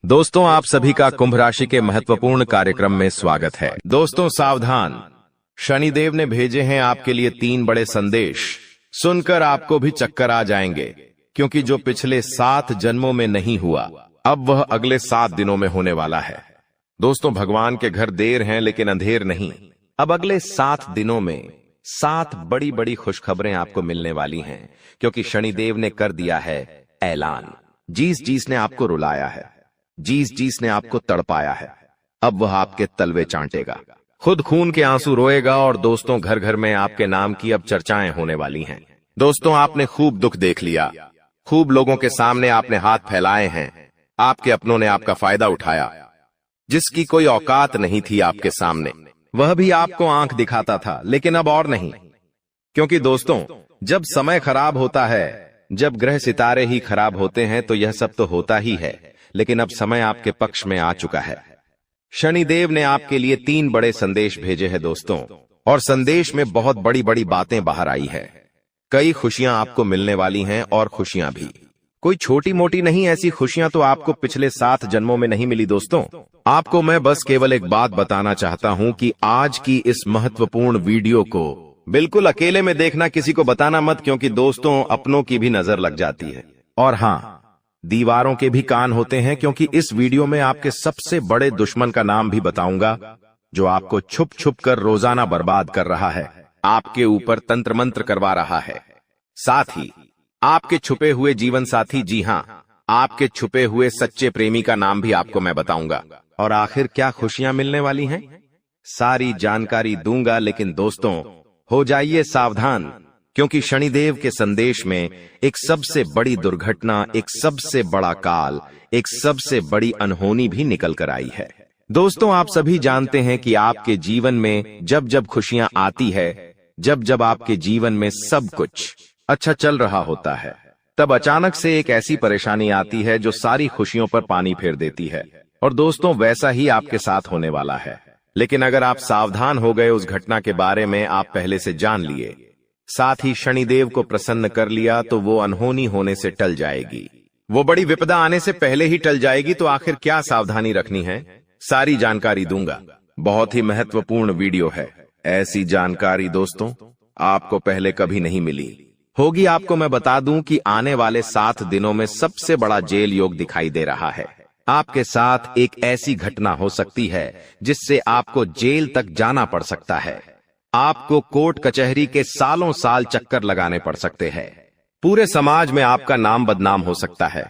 दोस्तों, आप सभी का कुंभ राशि के महत्वपूर्ण कार्यक्रम में स्वागत है। दोस्तों सावधान, शनिदेव ने भेजे हैं आपके लिए 3 बड़े संदेश। सुनकर आपको भी चक्कर आ जाएंगे, क्योंकि जो पिछले 7 जन्मों में नहीं हुआ, अब वह अगले 7 दिनों में होने वाला है। दोस्तों, भगवान के घर देर हैं लेकिन अंधेर नहीं। अब अगले 7 दिनों में 7 बड़ी बड़ी खुशखबरें आपको मिलने वाली हैं, क्योंकि शनिदेव ने कर दिया है ऐलान। जिस ने आपको रुलाया है, जिस ने आपको तड़पाया है, अब वह आपके तलवे चाटेगा, खुद खून के आंसू रोएगा। और दोस्तों, घर घर में आपके नाम की अब चर्चाएं होने वाली हैं। दोस्तों, आपने खूब दुख देख लिया, खूब लोगों के सामने आपने हाथ फैलाए हैं। आपके अपनों ने आपका फायदा उठाया, जिसकी कोई औकात नहीं थी आपके सामने, वह भी आपको आंख दिखाता था। लेकिन अब और नहीं, क्योंकि दोस्तों, जब समय खराब होता है, जब ग्रह सितारे ही खराब होते हैं, तो यह सब तो होता ही है। लेकिन अब समय आपके पक्ष में आ चुका है। शनिदेव ने आपके लिए 3 बड़े संदेश भेजे हैं दोस्तों, और संदेश में बहुत बड़ी बड़ी बातें बाहर आई है। कई खुशियां आपको मिलने वाली हैं, और खुशियां भी कोई छोटी मोटी नहीं। ऐसी खुशियां तो आपको पिछले 7 जन्मों में नहीं मिली। दोस्तों, आपको मैं बस केवल एक बात बताना चाहता हूं कि आज की इस महत्वपूर्ण वीडियो को बिल्कुल अकेले में देखना, किसी को बताना मत, क्योंकि दोस्तों, अपनों की भी नजर लग जाती है। और हां, दीवारों के भी कान होते हैं, क्योंकि इस वीडियो में आपके सबसे बड़े दुश्मन का नाम भी बताऊंगा, जो आपको छुप छुप कर रोजाना बर्बाद कर रहा है, आपके ऊपर तंत्र मंत्र करवा रहा है। साथ ही आपके छुपे हुए जीवन साथी, जी हां, आपके छुपे हुए सच्चे प्रेमी का नाम भी आपको मैं बताऊंगा। और आखिर क्या खुशियां मिलने वाली हैं, सारी जानकारी दूंगा। लेकिन दोस्तों, हो जाइए सावधान, क्योंकि शनिदेव के संदेश में एक सबसे बड़ी दुर्घटना, एक सबसे बड़ा काल, एक सबसे बड़ी अनहोनी भी निकल कर आई है। दोस्तों, आप सभी जानते हैं कि आपके जीवन में जब जब खुशियां आती है, जब जब आपके जीवन में सब कुछ अच्छा चल रहा होता है, तब अचानक से एक ऐसी परेशानी आती है जो सारी खुशियों पर पानी फेर देती है। और दोस्तों, वैसा ही आपके साथ होने वाला है। लेकिन अगर आप सावधान हो गए, उस घटना के बारे में आप पहले से जान लिए, साथ ही शनिदेव को प्रसन्न कर लिया, तो वो अनहोनी होने से टल जाएगी, वो बड़ी विपदा आने से पहले ही टल जाएगी। तो आखिर क्या सावधानी रखनी है, सारी जानकारी दूंगा। बहुत ही महत्वपूर्ण वीडियो है। ऐसी जानकारी दोस्तों आपको पहले कभी नहीं मिली होगी। आपको मैं बता दूं कि आने वाले 7 दिनों में सबसे बड़ा जेल योग दिखाई दे रहा है। आपके साथ एक ऐसी घटना हो सकती है जिससे आपको जेल तक जाना पड़ सकता है। आपको कोर्ट कचहरी के सालों साल चक्कर लगाने पड़ सकते हैं। पूरे समाज में आपका नाम बदनाम हो सकता है।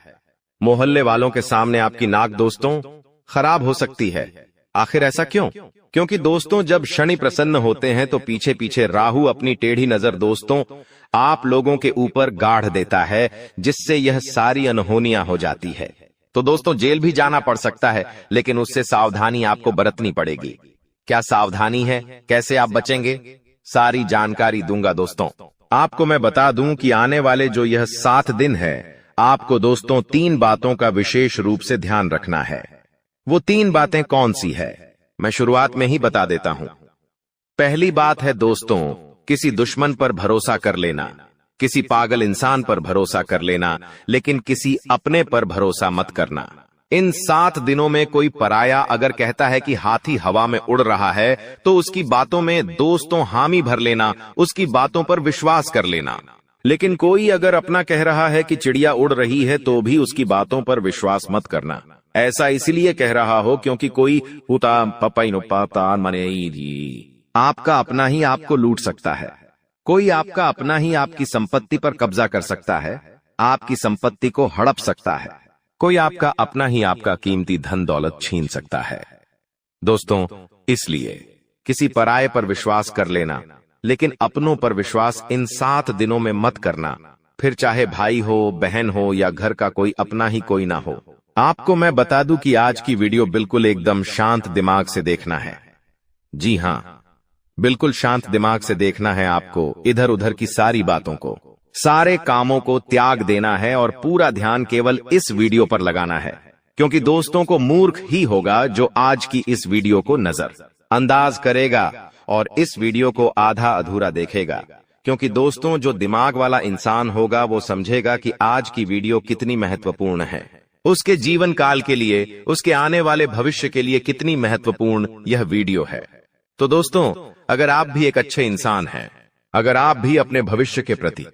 मोहल्ले वालों के सामने आपकी नाक दोस्तों खराब हो सकती है। आखिर ऐसा क्यों? क्योंकि दोस्तों, जब शनि प्रसन्न होते हैं तो पीछे पीछे राहु अपनी टेढ़ी नजर दोस्तों आप लोगों के ऊपर गाढ़ देता है, जिससे यह सारी अनहोनियां हो जाती है। तो दोस्तों, जेल भी जाना पड़ सकता है, लेकिन उससे सावधानी आपको बरतनी पड़ेगी। क्या सावधानी है, कैसे आप बचेंगे, सारी जानकारी दूंगा। दोस्तों, आपको मैं बता दूं कि आने वाले जो यह 7 दिन है, आपको दोस्तों 3 बातों का विशेष रूप से ध्यान रखना है। वो 3 बातें कौन सी है, मैं शुरुआत में ही बता देता हूं। पहली बात है दोस्तों, किसी दुश्मन पर भरोसा कर लेना, किसी पागल इंसान पर भरोसा कर लेना, लेकिन किसी अपने पर भरोसा मत करना। इन 7 दिनों में कोई पराया अगर कहता है कि हाथी हवा में उड़ रहा है, तो उसकी बातों में दोस्तों हामी भर लेना, उसकी बातों पर विश्वास कर लेना। लेकिन कोई अगर अपना कह रहा है कि चिड़िया उड़ रही है, तो भी उसकी बातों पर विश्वास मत करना। ऐसा इसलिए कह रहा हो क्योंकि कोई आपका अपना ही आपको लूट सकता है। कोई आपका अपना ही आपकी संपत्ति पर कब्जा कर सकता है, आपकी संपत्ति को हड़प सकता है। कोई आपका अपना ही आपका कीमती धन दौलत छीन सकता है। दोस्तों, इसलिए किसी पराये पर विश्वास कर लेना, लेकिन अपनों पर विश्वास इन 7 दिनों में मत करना। फिर चाहे भाई हो, बहन हो, या घर का कोई अपना ही कोई ना हो। आपको मैं बता दूं कि आज की वीडियो बिल्कुल एकदम शांत दिमाग से देखना है। जी हां, बिल्कुल शांत दिमाग से देखना है। आपको इधर उधर की सारी बातों को, सारे कामों को त्याग देना है और पूरा ध्यान केवल इस वीडियो पर लगाना है। क्योंकि दोस्तों को मूर्ख ही होगा जो आज की इस वीडियो को नजर अंदाज करेगा और इस वीडियो को आधा अधूरा देखेगा। क्योंकि दोस्तों, जो दिमाग वाला इंसान होगा वो समझेगा कि आज की वीडियो कितनी महत्वपूर्ण है। उसके जीवन काल के लिए, उसके आने वाले भविष्य के लिए कितनी महत्वपूर्ण यह वीडियो है। तो दोस्तों, अगर आप भी एक अच्छे इंसान हैं, अगर आप भी अपने भविष्य के प्रति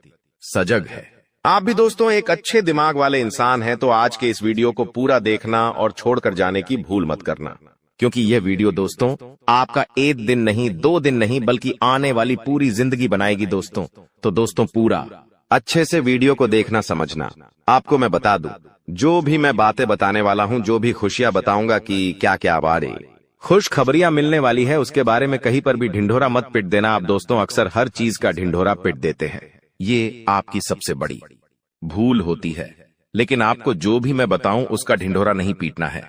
सजग हैं, आप भी दोस्तों एक अच्छे दिमाग वाले इंसान हैं, तो आज के इस वीडियो को पूरा देखना और छोड़कर जाने की भूल मत करना, क्योंकि यह वीडियो दोस्तों आपका एक दिन नहीं, 2 दिन नहीं, बल्कि आने वाली पूरी जिंदगी बनाएगी दोस्तों। तो दोस्तों पूरा अच्छे से वीडियो को देखना, समझना। आपको मैं बता दूं, जो भी मैं बातें बताने वाला हूं, जो भी खुशियां बताऊंगा कि क्या क्या बारे खुश खबरियां मिलने वाली है, उसके बारे में कहीं पर भी ढिंढोरा मत पिट देना। आप दोस्तों अक्सर हर चीज का ढिंढोरा पिट देते हैं, ये आपकी सबसे बड़ी भूल होती है। लेकिन आपको जो भी मैं बताऊं उसका ढिंढोरा नहीं पीटना है,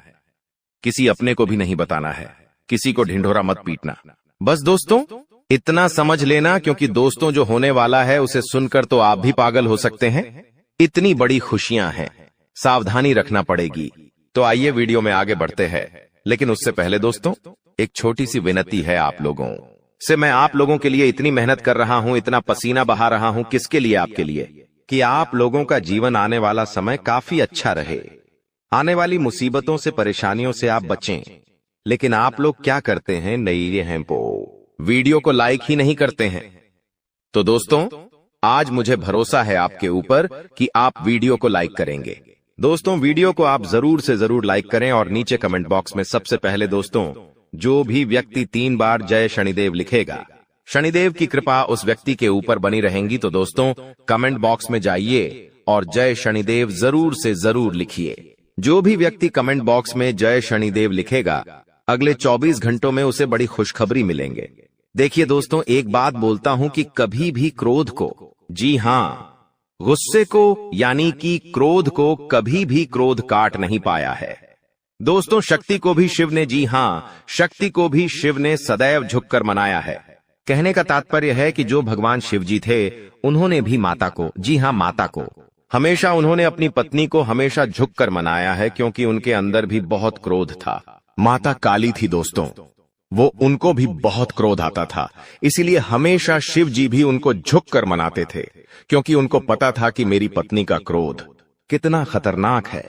किसी अपने को भी नहीं बताना है, किसी को ढिंढोरा मत पीटना। बस दोस्तों इतना समझ लेना, क्योंकि दोस्तों जो होने वाला है उसे सुनकर तो आप भी पागल हो सकते हैं। इतनी बड़ी खुशियां हैं, सावधानी रखना पड़ेगी। तो आइए वीडियो में आगे बढ़ते हैं, लेकिन उससे पहले दोस्तों एक छोटी सी विनती है आप लोगों से। मैं आप लोगों के लिए इतनी मेहनत कर रहा हूं, इतना पसीना बहा रहा हूं, किसके लिए? आपके लिए, कि आप लोगों का जीवन आने वाला समय काफी अच्छा रहे, आने वाली मुसीबतों से, परेशानियों से आप बचें। लेकिन आप लोग क्या करते हैं? नई हैं वीडियो को लाइक ही नहीं करते हैं। तो दोस्तों आज मुझे भरोसा है आपके ऊपर कि आप वीडियो को लाइक करेंगे। दोस्तों वीडियो को आप जरूर से जरूर लाइक करें और नीचे कमेंट बॉक्स में सबसे पहले दोस्तों जो भी व्यक्ति 3 बार जय शनिदेव लिखेगा, शनिदेव की कृपा उस व्यक्ति के ऊपर बनी रहेंगी। तो दोस्तों कमेंट बॉक्स में जाइए और जय शनिदेव जरूर से जरूर लिखिए। जो भी व्यक्ति कमेंट बॉक्स में जय शनिदेव लिखेगा, अगले 24 घंटों में उसे बड़ी खुशखबरी मिलेंगे। देखिए दोस्तों, एक बात बोलता हूं कि कभी भी क्रोध को, जी हां गुस्से को, यानी कि क्रोध को, कभी भी क्रोध काट नहीं पाया है। दोस्तों शक्ति को भी शिव ने, जी हां शक्ति को भी शिव ने सदैव झुककर मनाया है। कहने का तात्पर्य है कि जो भगवान शिव जी थे, उन्होंने भी माता को, जी हां माता को, हमेशा उन्होंने अपनी पत्नी को हमेशा झुककर मनाया है, क्योंकि उनके अंदर भी बहुत क्रोध था। माता काली थी दोस्तों, वो उनको भी बहुत क्रोध आता था, इसीलिए हमेशा शिव जी भी उनको झुककर मनाते थे, क्योंकि उनको पता था कि मेरी पत्नी का क्रोध कितना खतरनाक है,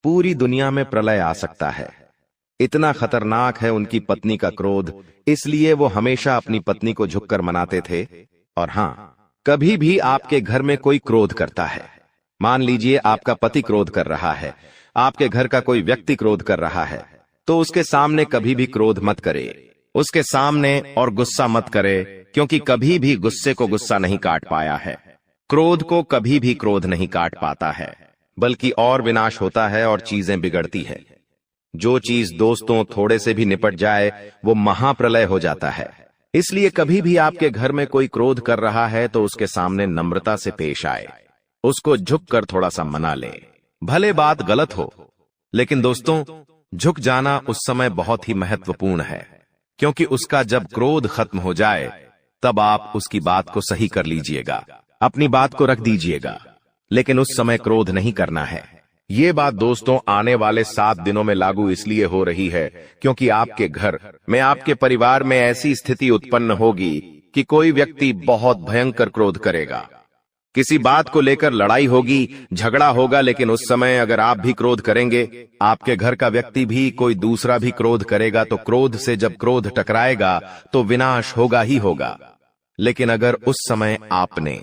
पूरी दुनिया में प्रलय आ सकता है, इतना खतरनाक है उनकी पत्नी का क्रोध। इसलिए वो हमेशा अपनी पत्नी को झुककर मनाते थे। और हां, कभी भी आपके घर में कोई क्रोध करता है, मान लीजिए आपका पति क्रोध कर रहा है, आपके घर का कोई व्यक्ति क्रोध कर रहा है, तो उसके सामने कभी भी क्रोध मत करे, उसके सामने और गुस्सा मत करे, क्योंकि कभी भी गुस्से को गुस्सा नहीं काट पाया है, क्रोध को कभी भी क्रोध नहीं काट पाता है, बल्कि और विनाश होता है और चीजें बिगड़ती है। जो चीज दोस्तों थोड़े से भी निपट जाए वो महाप्रलय हो जाता है। इसलिए कभी भी आपके घर में कोई क्रोध कर रहा है तो उसके सामने नम्रता से पेश आए, उसको झुककर थोड़ा सा मना ले। भले बात गलत हो, लेकिन दोस्तों झुक जाना उस समय बहुत ही महत्वपूर्ण है, क्योंकि उसका जब क्रोध खत्म हो जाए तब आप उसकी बात को सही कर लीजिएगा, अपनी बात को रख दीजिएगा, लेकिन उस समय क्रोध नहीं करना है। ये बात दोस्तों आने वाले 7 दिनों में लागू इसलिए हो रही है क्योंकि आपके घर में, आपके परिवार में ऐसी स्थिति उत्पन्न होगी कि कोई व्यक्ति बहुत भयंकर क्रोध करेगा, किसी बात को लेकर लड़ाई होगी, झगड़ा होगा। लेकिन उस समय अगर आप भी क्रोध करेंगे, आपके घर का व्यक्ति भी, कोई दूसरा भी क्रोध करेगा, तो क्रोध से जब क्रोध टकराएगा तो विनाश होगा ही होगा। लेकिन अगर उस समय आपने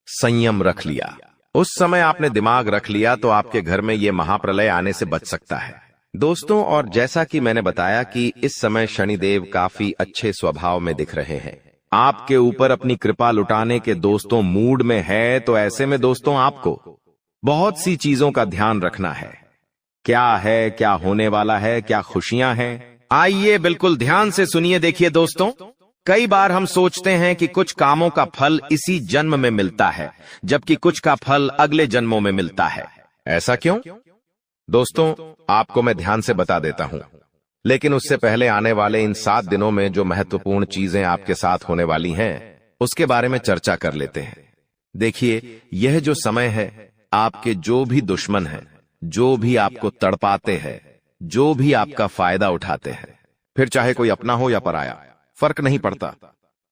संयम रख लिया, उस समय आपने दिमाग रख लिया, तो आपके घर में ये महाप्रलय आने से बच सकता है दोस्तों। और जैसा कि मैंने बताया कि इस समय शनिदेव काफी अच्छे स्वभाव में दिख रहे हैं, आपके ऊपर अपनी कृपा लुटाने के दोस्तों मूड में है। तो ऐसे में दोस्तों आपको बहुत सी चीजों का ध्यान रखना है। क्या है, क्या होने वाला है, क्या खुशियां हैं, आइए बिल्कुल ध्यान से सुनिए। देखिए दोस्तों, कई बार हम सोचते हैं कि कुछ कामों का फल इसी जन्म में मिलता है, जबकि कुछ का फल अगले जन्मों में मिलता है। ऐसा क्यों? दोस्तों आपको मैं ध्यान से बता देता हूं, लेकिन उससे पहले आने वाले इन 7 दिनों में जो महत्वपूर्ण चीजें आपके साथ होने वाली हैं, उसके बारे में चर्चा कर लेते हैं। देखिए, यह जो समय है, आपके जो भी दुश्मन हैं, जो भी आपको तड़पाते हैं, जो भी आपका फायदा उठाते हैं, फिर चाहे कोई अपना हो या पराया, फर्क नहीं पड़ता,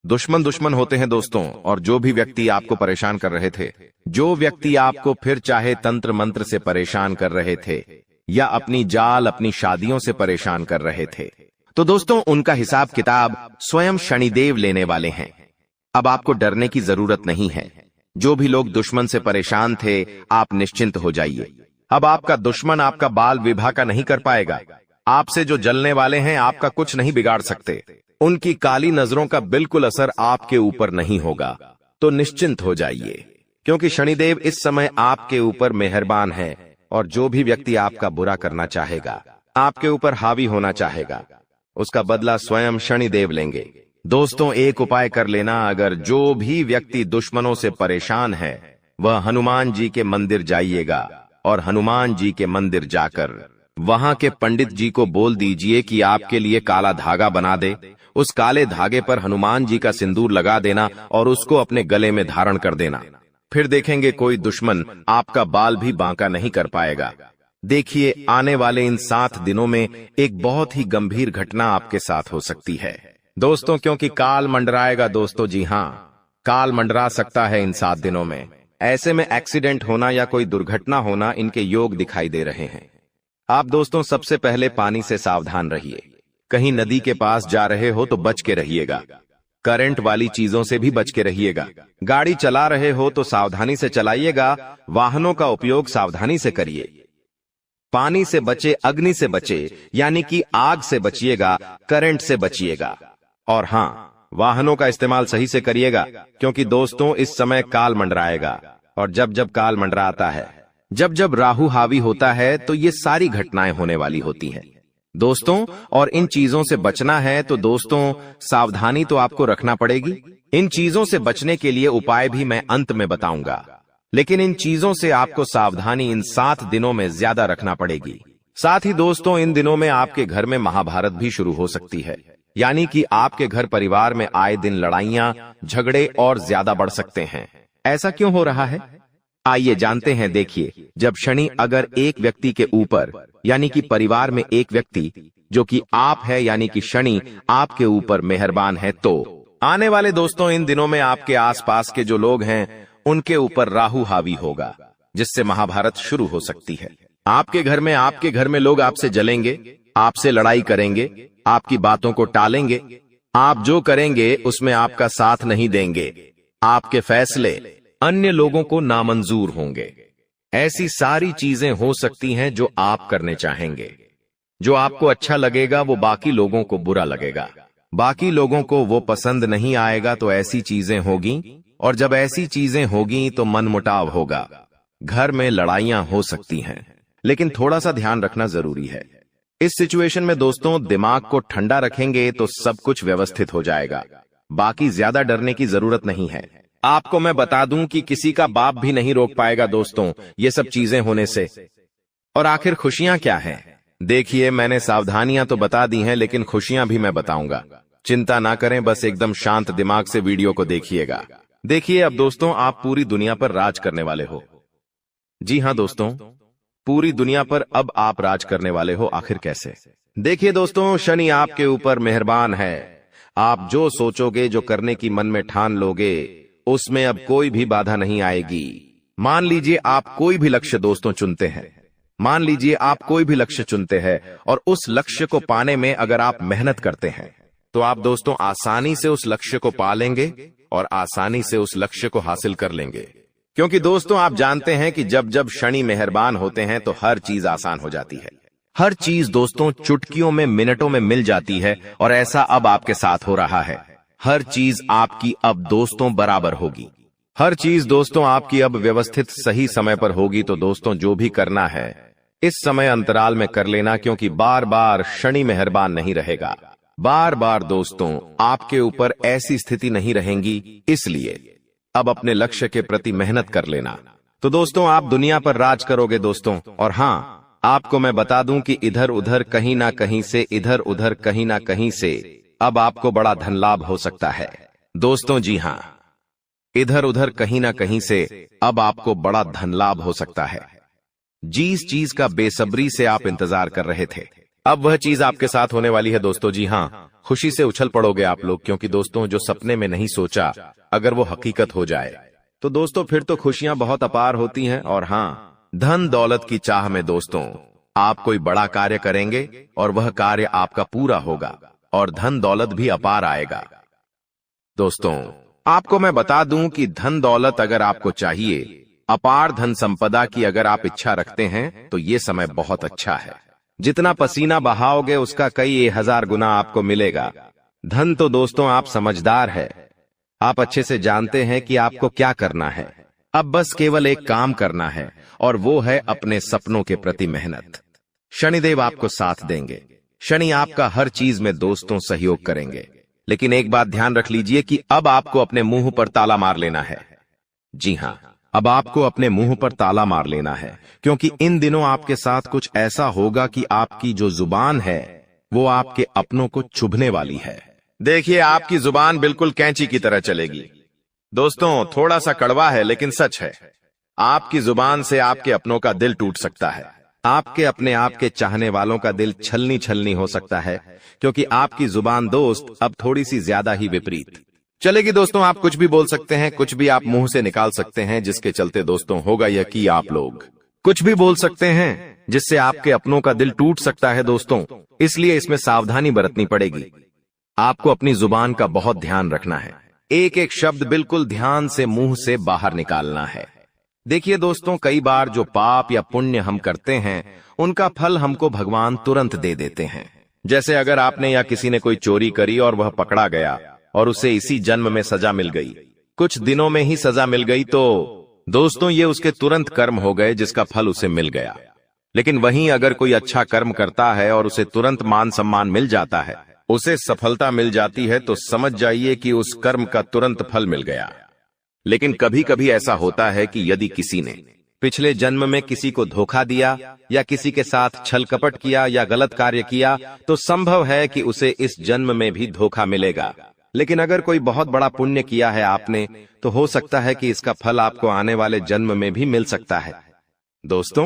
दुश्मन दुश्मन होते हैं दोस्तों, और जो भी व्यक्ति आपको परेशान कर रहे थे, जो व्यक्ति आपको फिर चाहे तंत्र मंत्र से परेशान कर रहे थे या अपनी जाल अपनी शादियों से परेशान कर रहे थे, तो दोस्तों उनका हिसाब किताब स्वयं शनिदेव लेने वाले हैं। अब आपको डरने की जरूरत नहीं है। जो भी लोग दुश्मन से परेशान थे, आप निश्चिंत हो जाइए। अब आपका दुश्मन आपका बाल विवाह का नहीं कर पाएगा। आपसे जो जलने वाले हैं आपका कुछ नहीं बिगाड़ सकते। उनकी काली नजरों का बिल्कुल असर आपके ऊपर नहीं होगा। तो निश्चिंत हो जाइए, क्योंकि शनिदेव इस समय आपके ऊपर मेहरबान है, और जो भी व्यक्ति आपका बुरा करना चाहेगा, आपके ऊपर हावी होना चाहेगा, उसका बदला स्वयं शनिदेव लेंगे। दोस्तों एक उपाय कर लेना, अगर जो भी व्यक्ति दुश्मनों से परेशान है वह हनुमान जी के मंदिर जाइएगा, और हनुमान जी के मंदिर जाकर वहां के पंडित जी को बोल दीजिए कि आपके लिए काला धागा बना दे। उस काले धागे पर हनुमान जी का सिंदूर लगा देना और उसको अपने गले में धारण कर देना। फिर देखेंगे कोई दुश्मन आपका बाल भी बांका नहीं कर पाएगा। देखिए आने वाले इन 7 दिनों में एक बहुत ही गंभीर घटना आपके साथ हो सकती है दोस्तों, क्योंकि काल मंडराएगा दोस्तों। जी हाँ, काल मंडरा सकता है इन 7 दिनों में। ऐसे में एक्सीडेंट होना या कोई दुर्घटना होना इनके योग दिखाई दे रहे हैं। आप दोस्तों सबसे पहले पानी से सावधान रहिए। कहीं नदी के पास जा रहे हो तो बच के रहिएगा। करंट वाली चीजों से भी बच के रहिएगा। गाड़ी चला रहे हो तो सावधानी से चलाइएगा। वाहनों का उपयोग सावधानी से करिए। पानी से बचे, अग्नि से बचे, यानी कि आग से बचिएगा, करंट से बचिएगा। और हाँ, वाहनों का इस्तेमाल सही से करिएगा, क्योंकि दोस्तों इस समय काल मंडराएगा। और जब जब काल मंडराता है, जब जब राहु हावी होता है, तो ये सारी घटनाएं होने वाली होती हैं दोस्तों। और इन चीजों से बचना है तो दोस्तों सावधानी तो आपको रखना पड़ेगी। इन चीजों से बचने के लिए उपाय भी मैं अंत में बताऊंगा, लेकिन इन चीजों से आपको सावधानी इन 7 दिनों में ज्यादा रखना पड़ेगी। साथ ही दोस्तों इन दिनों में आपके घर में महाभारत भी शुरू हो सकती है, यानी कि आपके घर परिवार में आए दिन लड़ाइयां, झगड़े और ज्यादा बढ़ सकते हैं। ऐसा क्यों हो रहा है, आइए जानते हैं। देखिए, जब शनि अगर एक व्यक्ति के ऊपर, यानी कि परिवार में एक व्यक्ति जो कि आप है, यानी कि शनि आपके ऊपर मेहरबान है, तो आने वाले दोस्तों इन दिनों में आपके आसपास के जो लोग हैं उनके ऊपर राहु हावी होगा, जिससे महाभारत शुरू हो सकती है। आपके घर में लोग आपसे जलेंगे, आपसे लड़ाई करेंगे, आपकी बातों को टालेंगे। आप जो करेंगे उसमें आपका साथ नहीं देंगे। आपके फैसले अन्य लोगों को नामंजूर होंगे। ऐसी सारी चीजें हो सकती हैं जो आप करने चाहेंगे। जो आपको अच्छा लगेगा वो बाकी लोगों को बुरा लगेगा, बाकी लोगों को वो पसंद नहीं आएगा। तो ऐसी चीजें होगी, और जब ऐसी चीजें होगी तो मनमुटाव होगा, घर में लड़ाइयां हो सकती हैं। लेकिन थोड़ा सा ध्यान रखना जरूरी है। इस सिचुएशन में दोस्तों दिमाग को ठंडा रखेंगे तो सब कुछ व्यवस्थित हो जाएगा। बाकी ज्यादा डरने की जरूरत नहीं है। आपको मैं बता दूं कि किसी का बाप भी नहीं रोक पाएगा दोस्तों ये सब चीजें होने से। और आखिर खुशियां क्या हैं? देखिए, मैंने सावधानियां तो बता दी हैं, लेकिन खुशियां भी मैं बताऊंगा। चिंता ना करें, बस एकदम शांत दिमाग से वीडियो को देखिएगा। देखिए, अब दोस्तों आप पूरी दुनिया पर राज करने वाले हो। जी हां दोस्तों, पूरी दुनिया पर अब आप राज करने वाले हो। आखिर कैसे? देखिए दोस्तों, शनि आपके ऊपर मेहरबान है। आप जो सोचोगे, जो करने की मन में ठान लोगे, उसमें अब कोई भी बाधा नहीं आएगी। मान लीजिए आप कोई भी लक्ष्य दोस्तों चुनते हैं, मान लीजिए आप कोई भी लक्ष्य चुनते हैं, और उस लक्ष्य को पाने में अगर आप मेहनत करते हैं तो आप दोस्तों आसानी से उस लक्ष्य को पा लेंगे और आसानी से उस लक्ष्य को हासिल कर लेंगे। क्योंकि दोस्तों आप जानते हैं कि जब जब शनि मेहरबान होते हैं तो हर चीज आसान हो जाती है। हर चीज दोस्तों चुटकियों में, मिनटों में मिल जाती है, और ऐसा अब आपके साथ हो रहा है। हर चीज आपकी अब दोस्तों बराबर होगी। हर चीज दोस्तों आपकी अब व्यवस्थित सही समय पर होगी। तो दोस्तों जो भी करना है इस समय अंतराल में कर लेना, क्योंकि बार बार शनि मेहरबान नहीं रहेगा। बार बार दोस्तों आपके ऊपर ऐसी स्थिति नहीं रहेंगी, इसलिए अब अपने लक्ष्य के प्रति मेहनत कर लेना। तो दोस्तों आप दुनिया पर राज करोगे दोस्तों। और हाँ, आपको मैं बता दूं कि इधर उधर कहीं ना कहीं से, इधर उधर कहीं ना कहीं से अब आपको बड़ा धन लाभ हो सकता है दोस्तों। जी हाँ, इधर उधर कहीं ना कहीं से अब आपको बड़ा धन लाभ हो सकता है। जिस चीज का बेसब्री से आप इंतजार कर रहे थे, अब वह चीज आपके साथ होने वाली है दोस्तों। जी हाँ, खुशी से उछल पड़ोगे आप लोग, क्योंकि दोस्तों जो सपने में नहीं सोचा अगर वो हकीकत हो जाए तो दोस्तों फिर तो खुशियां बहुत अपार होती हैं। और हाँ, धन दौलत की चाह में दोस्तों आप कोई बड़ा कार्य करेंगे और वह कार्य आपका पूरा होगा और धन दौलत भी अपार आएगा। दोस्तों आपको मैं बता दूं कि धन दौलत अगर आपको चाहिए, अपार धन संपदा की अगर आप इच्छा रखते हैं तो ये समय बहुत अच्छा है। जितना पसीना बहाओगे उसका कई 1000 गुना आपको मिलेगा। धन तो दोस्तों आप समझदार है, आप अच्छे से जानते हैं कि आपको क्या करना है। अब बस केवल एक काम करना है और वो है अपने सपनों के प्रति मेहनत। शनिदेव आपको साथ देंगे। शनि आपका हर चीज में दोस्तों सहयोग करेंगे। लेकिन एक बात ध्यान रख लीजिए कि अब आपको अपने मुंह पर ताला मार लेना है। जी हाँ, अब आपको अपने मुंह पर ताला मार लेना है, क्योंकि इन दिनों आपके साथ कुछ ऐसा होगा कि आपकी जो जुबान है वो आपके अपनों को चुभने वाली है। देखिए, आपकी जुबान बिल्कुल कैंची की तरह चलेगी। दोस्तों थोड़ा सा कड़वा है लेकिन सच है। आपकी जुबान से आपके अपनों का दिल टूट सकता है। आपके अपने आप के चाहने वालों का दिल छलनी छलनी हो सकता है, क्योंकि आपकी जुबान दोस्त अब थोड़ी सी ज्यादा ही विपरीत चलेगी। दोस्तों आप कुछ भी बोल सकते हैं, कुछ भी आप मुंह से निकाल सकते हैं, जिसके चलते दोस्तों होगा यह कि आप लोग कुछ भी बोल सकते हैं जिससे आपके अपनों का दिल टूट सकता है दोस्तों। इसलिए इसमें सावधानी बरतनी पड़ेगी। आपको अपनी जुबान का बहुत ध्यान रखना है। एक एक शब्द बिल्कुल ध्यान से मुंह से बाहर निकालना है। देखिए दोस्तों, कई बार जो पाप या पुण्य हम करते हैं उनका फल हमको भगवान तुरंत दे देते हैं। जैसे अगर आपने या किसी ने कोई चोरी करी और वह पकड़ा गया और उसे इसी जन्म में सजा मिल गई, कुछ दिनों में ही सजा मिल गई, तो दोस्तों ये उसके तुरंत कर्म हो गए जिसका फल उसे मिल गया। लेकिन वहीं अगर कोई अच्छा कर्म करता है और उसे तुरंत मान सम्मान मिल जाता है, उसे सफलता मिल जाती है, तो समझ जाइए कि उस कर्म का तुरंत फल मिल गया। लेकिन कभी कभी ऐसा होता है कि यदि किसी ने पिछले जन्म में किसी को धोखा दिया या किसी के साथ छल कपट किया या गलत कार्य किया, तो संभव है कि उसे इस जन्म में भी धोखा मिलेगा। लेकिन अगर कोई बहुत बड़ा पुण्य किया है आपने, तो हो सकता है कि इसका फल आपको आने वाले जन्म में भी मिल सकता है। दोस्तों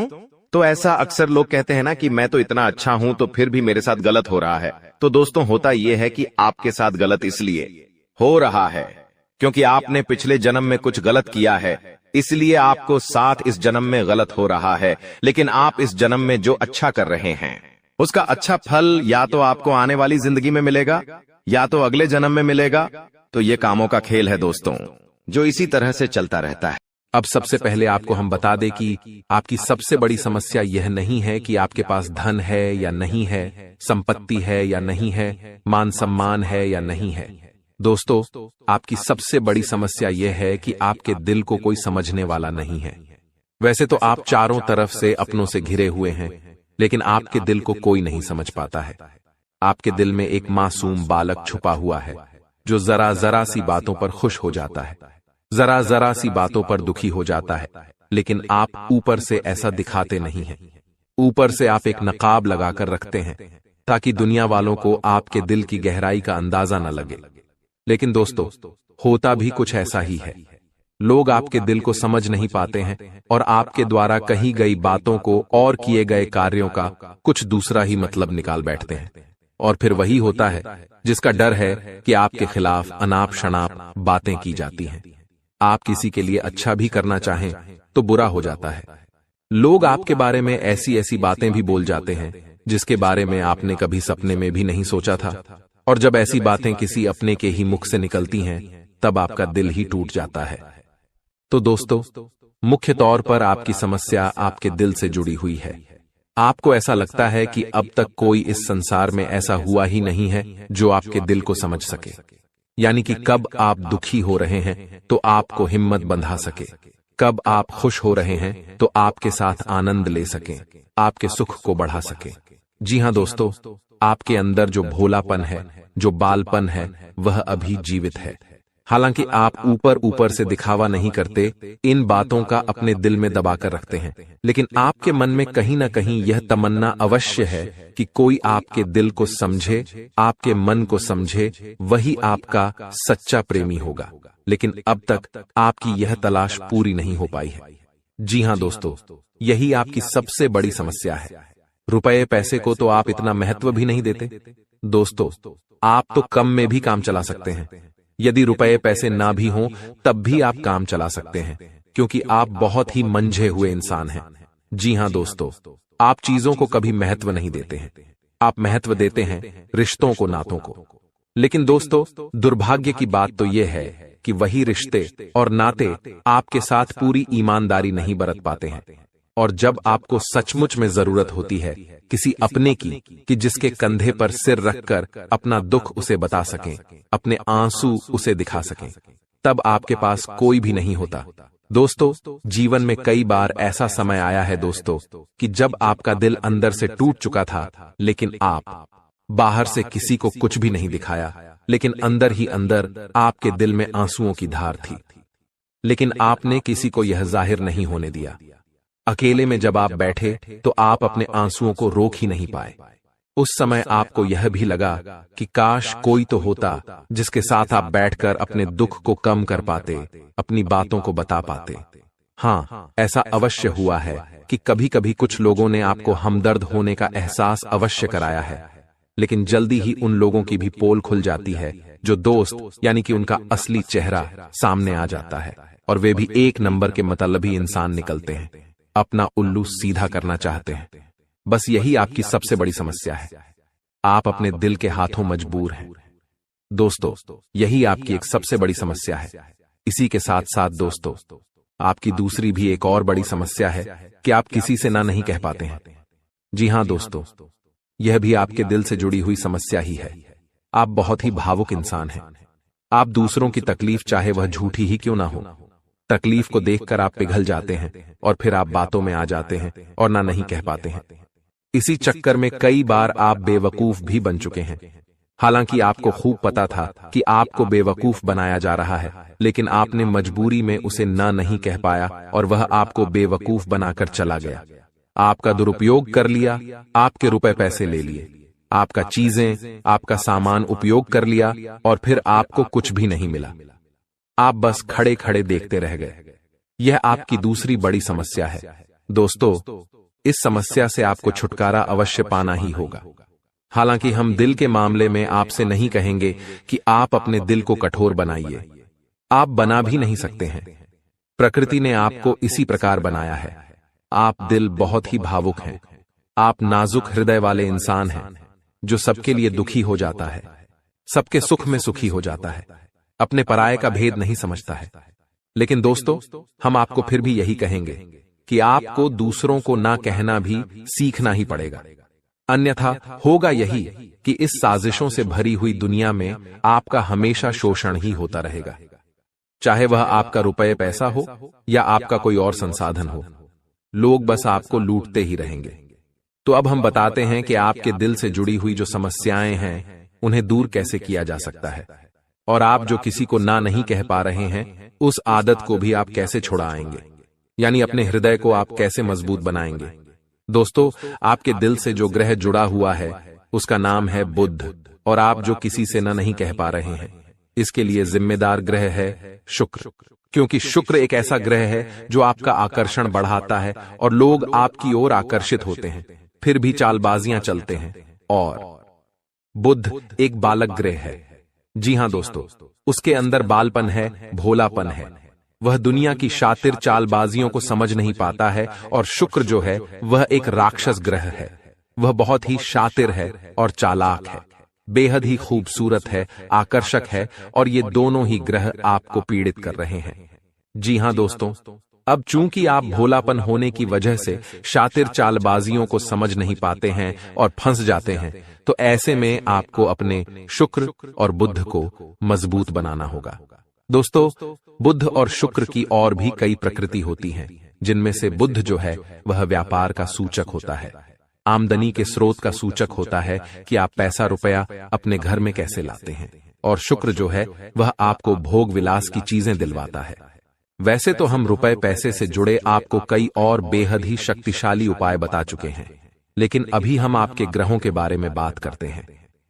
तो ऐसा अक्सर लोग कहते हैं ना कि मैं तो इतना अच्छा हूं तो फिर भी मेरे साथ गलत हो रहा है। तो दोस्तों होता यह है कि आपके साथ गलत इसलिए हो रहा है क्योंकि आपने पिछले जन्म में कुछ गलत किया है, इसलिए आपको साथ इस जन्म में गलत हो रहा है। लेकिन आप इस जन्म में जो अच्छा कर रहे हैं उसका अच्छा फल या तो आपको आने वाली जिंदगी में मिलेगा या तो अगले जन्म में मिलेगा। तो ये कामों का खेल है दोस्तों, जो इसी तरह से चलता रहता है। अब सबसे पहले आपको हम बता दें कि आपकी सबसे बड़ी समस्या यह नहीं है कि आपके पास धन है या नहीं है, संपत्ति है या नहीं है, मान सम्मान है या नहीं है। दोस्तों आपकी सबसे बड़ी समस्या यह है कि आपके दिल को कोई समझने वाला नहीं है। वैसे तो आप चारों तरफ से अपनों से घिरे हुए हैं, लेकिन आपके दिल को कोई नहीं समझ पाता है। आपके दिल में एक मासूम बालक छुपा हुआ है जो जरा जरा सी बातों पर खुश हो जाता है, जरा जरा सी बातों पर दुखी हो जाता है। लेकिन आप ऊपर से ऐसा दिखाते नहीं हैं। ऊपर से आप एक नकाब लगाकर रखते हैं ताकि दुनिया वालों को आपके दिल की गहराई का अंदाजा न लगे। लेकिन दोस्तों होता भी कुछ ऐसा ही है। लोग आपके दिल को समझ नहीं पाते हैं और आपके द्वारा कही गई बातों को और किए गए कार्यों का कुछ दूसरा ही मतलब निकाल बैठते हैं। और फिर वही होता है जिसका डर है कि आपके खिलाफ अनाप शनाप बातें की जाती हैं। आप किसी के लिए अच्छा भी करना चाहें तो बुरा हो जाता है। लोग आपके बारे में ऐसी ऐसी बातें भी बोल जाते हैं जिसके बारे में आपने कभी सपने में भी नहीं सोचा था। और जब ऐसी बातें किसी अपने के ही मुख से निकलती हैं तब आपका दिल ही टूट जाता है। तो दोस्तों मुख्य तौर पर आपकी समस्या आपके दिल से जुड़ी हुई है। आपको ऐसा लगता है कि अब तक कोई इस संसार में ऐसा हुआ ही नहीं है जो आपके दिल को समझ सके। यानी कि कब आप दुखी हो रहे हैं तो आपको हिम्मत बंधा सके, कब आप खुश हो रहे हैं तो आपके साथ आनंद ले सके, आपके सुख को बढ़ा सके। जी हां दोस्तों, आपके अंदर जो भोलापन है, जो बालपन है, वह अभी जीवित है। हालांकि आप ऊपर ऊपर से दिखावा नहीं करते, इन बातों का अपने दिल में दबाकर रखते हैं, लेकिन आपके मन में कहीं ना कहीं यह तमन्ना अवश्य है कि कोई आपके दिल को समझे, आपके मन को समझे, वही आपका सच्चा प्रेमी होगा। लेकिन अब तक आपकी यह तलाश पूरी नहीं हो पाई है। जी हां दोस्तों, यही आपकी सबसे बड़ी समस्या है। रुपए पैसे को तो आप इतना महत्व भी नहीं देते। दोस्तों, आप तो कम में भी काम चला सकते हैं। यदि रुपए पैसे ना भी हों तब भी आप काम चला सकते हैं, क्योंकि आप बहुत ही मंझे हुए इंसान हैं। जी हां दोस्तों, आप चीजों को कभी महत्व नहीं देते हैं, आप महत्व देते हैं रिश्तों को, नातों को। लेकिन दोस्तों, दुर्भाग्य की बात तो यह है कि वही रिश्ते और नाते आपके साथ पूरी ईमानदारी नहीं बरत पाते हैं। और जब आपको सचमुच में जरूरत होती है किसी अपने की, कि जिसके कंधे पर सिर रखकर अपना दुख उसे बता सकें, अपने आंसू उसे दिखा सकें, तब आपके पास कोई भी नहीं होता। दोस्तों, जीवन में कई बार ऐसा समय आया है दोस्तों कि जब आपका दिल अंदर से टूट चुका था, लेकिन आप बाहर से किसी को कुछ भी नहीं दिखाया, लेकिन अंदर ही अंदर आपके दिल में आंसुओं की धार थी, लेकिन आपने किसी को यह जाहिर नहीं होने दिया। अकेले में जब आप बैठे तो आप अपने आंसुओं को रोक ही नहीं पाए। उस समय आपको यह भी लगा कि काश कोई तो होता जिसके साथ आप बैठकर अपने दुख को कम कर पाते, अपनी बातों को बता पाते। हाँ, ऐसा अवश्य हुआ है कि कभी कभी कुछ लोगों ने आपको हमदर्द होने का एहसास अवश्य कराया है, लेकिन जल्दी ही उन लोगों की भी पोल खुल जाती है जो दोस्त यानी कि उनका असली चेहरा सामने आ जाता है, और वे भी एक नंबर के मतलबी इंसान निकलते हैं, अपना उल्लू सीधा करना चाहते हैं। बस यही आपकी सबसे बड़ी समस्या है, आप अपने दिल के हाथों मजबूर हैं। दोस्तों, यही आपकी एक सबसे बड़ी समस्या है। इसी के साथ साथ दोस्तों, आपकी दूसरी भी एक और बड़ी समस्या है कि आप किसी से ना नहीं कह पाते हैं। जी हां दोस्तों, यह भी आपके दिल से जुड़ी हुई समस्या ही है। आप बहुत ही भावुक इंसान हैं। आप दूसरों की तकलीफ, चाहे वह झूठी ही क्यों ना हो, तकलीफ को देखकर आप पिघल जाते हैं और फिर आप बातों में आ जाते हैं और ना नहीं कह पाते हैं। इसी चक्कर में कई बार आप बेवकूफ भी बन चुके हैं। हालांकि आपको खूब पता था कि आपको बेवकूफ बनाया जा रहा है, लेकिन आपने मजबूरी में उसे ना नहीं कह पाया और वह आपको बेवकूफ बनाकर चला गया। आपका दुरुपयोग कर लिया, आपके रुपए पैसे ले लिए, आपका चीजें, आपका सामान उपयोग कर लिया और फिर आपको कुछ भी नहीं मिला। आप बस खड़े खड़े देखते रह गए। यह आपकी दूसरी बड़ी समस्या है। दोस्तों, इस समस्या से आपको छुटकारा अवश्य पाना ही होगा। हालांकि हम दिल के मामले में आपसे नहीं कहेंगे कि आप अपने दिल को कठोर बनाइए, आप बना भी नहीं सकते हैं। प्रकृति ने आपको इसी प्रकार बनाया है। आप दिल बहुत ही भावुक हैं, आप नाजुक हृदय वाले इंसान हैं जो सबके लिए दुखी हो जाता है, सबके सुख में सुखी हो जाता है, अपने पराये का भेद नहीं समझता है। लेकिन दोस्तों, हम आपको फिर भी यही कहेंगे कि आपको दूसरों को ना कहना भी सीखना ही पड़ेगा, अन्यथा होगा यही कि इस साजिशों से भरी हुई दुनिया में आपका हमेशा शोषण ही होता रहेगा, चाहे वह आपका रुपये पैसा हो या आपका कोई और संसाधन हो। लोग बस आपको लूटते ही रहेंगे। तो अब हम बताते हैं कि आपके दिल से जुड़ी हुई जो समस्याएं हैं उन्हें दूर कैसे किया जा सकता है, और आप जो किसी को ना नहीं कह पा रहे हैं उस आदत को भी आप कैसे छुड़ाएंगे, यानी अपने हृदय को आप कैसे मजबूत बनाएंगे। दोस्तों, आपके दिल से जो ग्रह जुड़ा हुआ है उसका नाम है बुध, और आप जो किसी से ना नहीं कह पा रहे हैं इसके लिए जिम्मेदार ग्रह है शुक्र, क्योंकि शुक्र एक ऐसा ग्रह है जो आपका आकर्षण बढ़ाता है और लोग आपकी ओर आकर्षित होते हैं, फिर भी चालबाजियां चलते हैं। और बुध एक बालक ग्रह है। जी हां दोस्तों, उसके अंदर बालपन है, भोलापन है। वह दुनिया की शातिर चालबाजियों को समझ नहीं पाता है। और शुक्र जो है वह एक राक्षस ग्रह है। वह बहुत ही शातिर है और चालाक है, बेहद ही खूबसूरत है, आकर्षक है, और ये दोनों ही ग्रह आपको पीड़ित कर रहे हैं। जी हां दोस्तों, अब चूंकि आप भोलापन होने की वजह से शातिर चालबाजियों को समझ नहीं पाते हैं और फंस जाते हैं, तो ऐसे में आपको अपने शुक्र और बुध को मजबूत बनाना होगा। दोस्तों, बुध और शुक्र की और भी कई प्रकृति होती हैं, जिनमें से बुध जो है वह व्यापार का सूचक होता है, आमदनी के स्रोत का सूचक होता है कि आप पैसा रुपया अपने घर में कैसे लाते हैं, और शुक्र जो है वह आपको भोग विलास की चीजें दिलवाता है। वैसे तो हम रुपए पैसे से जुड़े आपको कई और बेहद ही शक्तिशाली उपाय बता चुके हैं, लेकिन अभी हम आपके ग्रहों के बारे में बात करते हैं।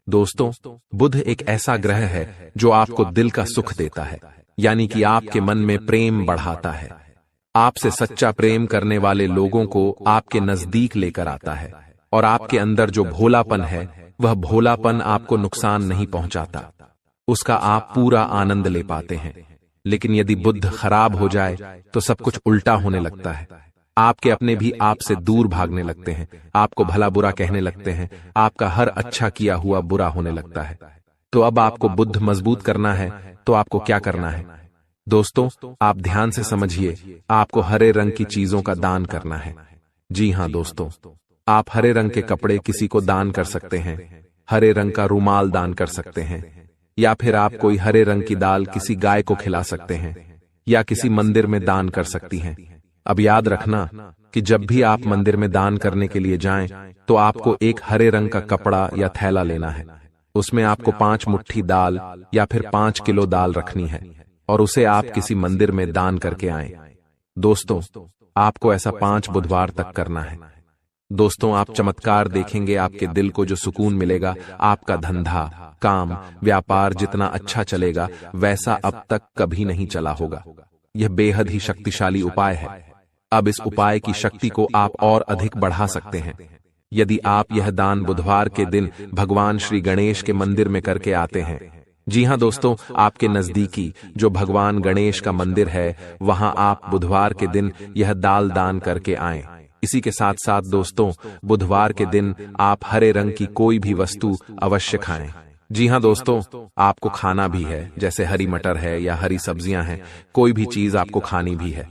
दोस्तों, बुध एक ऐसा ग्रह है जो आपको दिल का सुख देता है, यानी कि आपके मन में प्रेम बढ़ाता है, आपसे सच्चा प्रेम करने वाले लोगों को आपके नजदीक लेकर आता है, और आपके अंदर जो भोलापन है वह भोलापन आपको नुकसान नहीं पहुंचाता, उसका आप पूरा आनंद ले पाते हैं। लेकिन यदि बुद्ध खराब हो जाए तो सब कुछ उल्टा होने लगता है। आपके अपने भी आपसे दूर भागने लगते हैं, आपको भला बुरा कहने लगते हैं, आपका हर अच्छा किया हुआ बुरा होने लगता है। तो अब आपको बुद्ध मजबूत करना है तो आपको क्या करना है? दोस्तों, आप ध्यान से समझिए, आपको हरे रंग की चीजों का दान करना है। जी हां दोस्तों, आप हरे रंग के कपड़े किसी को दान कर सकते हैं, हरे रंग का रुमाल दान कर सकते हैं, या फिर आप कोई हरे रंग की दाल किसी गाय को खिला सकते हैं, या किसी मंदिर में दान कर सकती हैं। अब याद रखना कि जब भी आप मंदिर में दान करने के लिए जाएं तो आपको एक हरे रंग का कपड़ा या थैला लेना है। उसमें आपको 5 मुट्ठी दाल या फिर 5 किलो दाल रखनी है और उसे आप किसी मंदिर में दान करके आएं। दोस्तों, आपको ऐसा 5 बुधवार तक करना है। दोस्तों, आप चमत्कार देखेंगे, आपके दिल को जो सुकून मिलेगा, आपका धंधा, काम, व्यापार जितना अच्छा चलेगा वैसा अब तक कभी नहीं चला होगा। यह बेहद ही शक्तिशाली उपाय है। अब इस उपाय की शक्ति को आप और अधिक बढ़ा सकते हैं यदि आप यह दान बुधवार के दिन भगवान श्री गणेश के मंदिर में करके आते हैं। जी हां दोस्तों, आपके नजदीकी जो भगवान गणेश का मंदिर है वहां आप बुधवार के दिन यह दाल दान करके आएं। इसी के साथ साथ दोस्तों, बुधवार के दिन आप हरे रंग की कोई भी वस्तु अवश्य खाएं। जी हां दोस्तों, आपको खाना भी है, जैसे हरी मटर है या हरी सब्जियां हैं, कोई भी चीज आपको खानी भी है।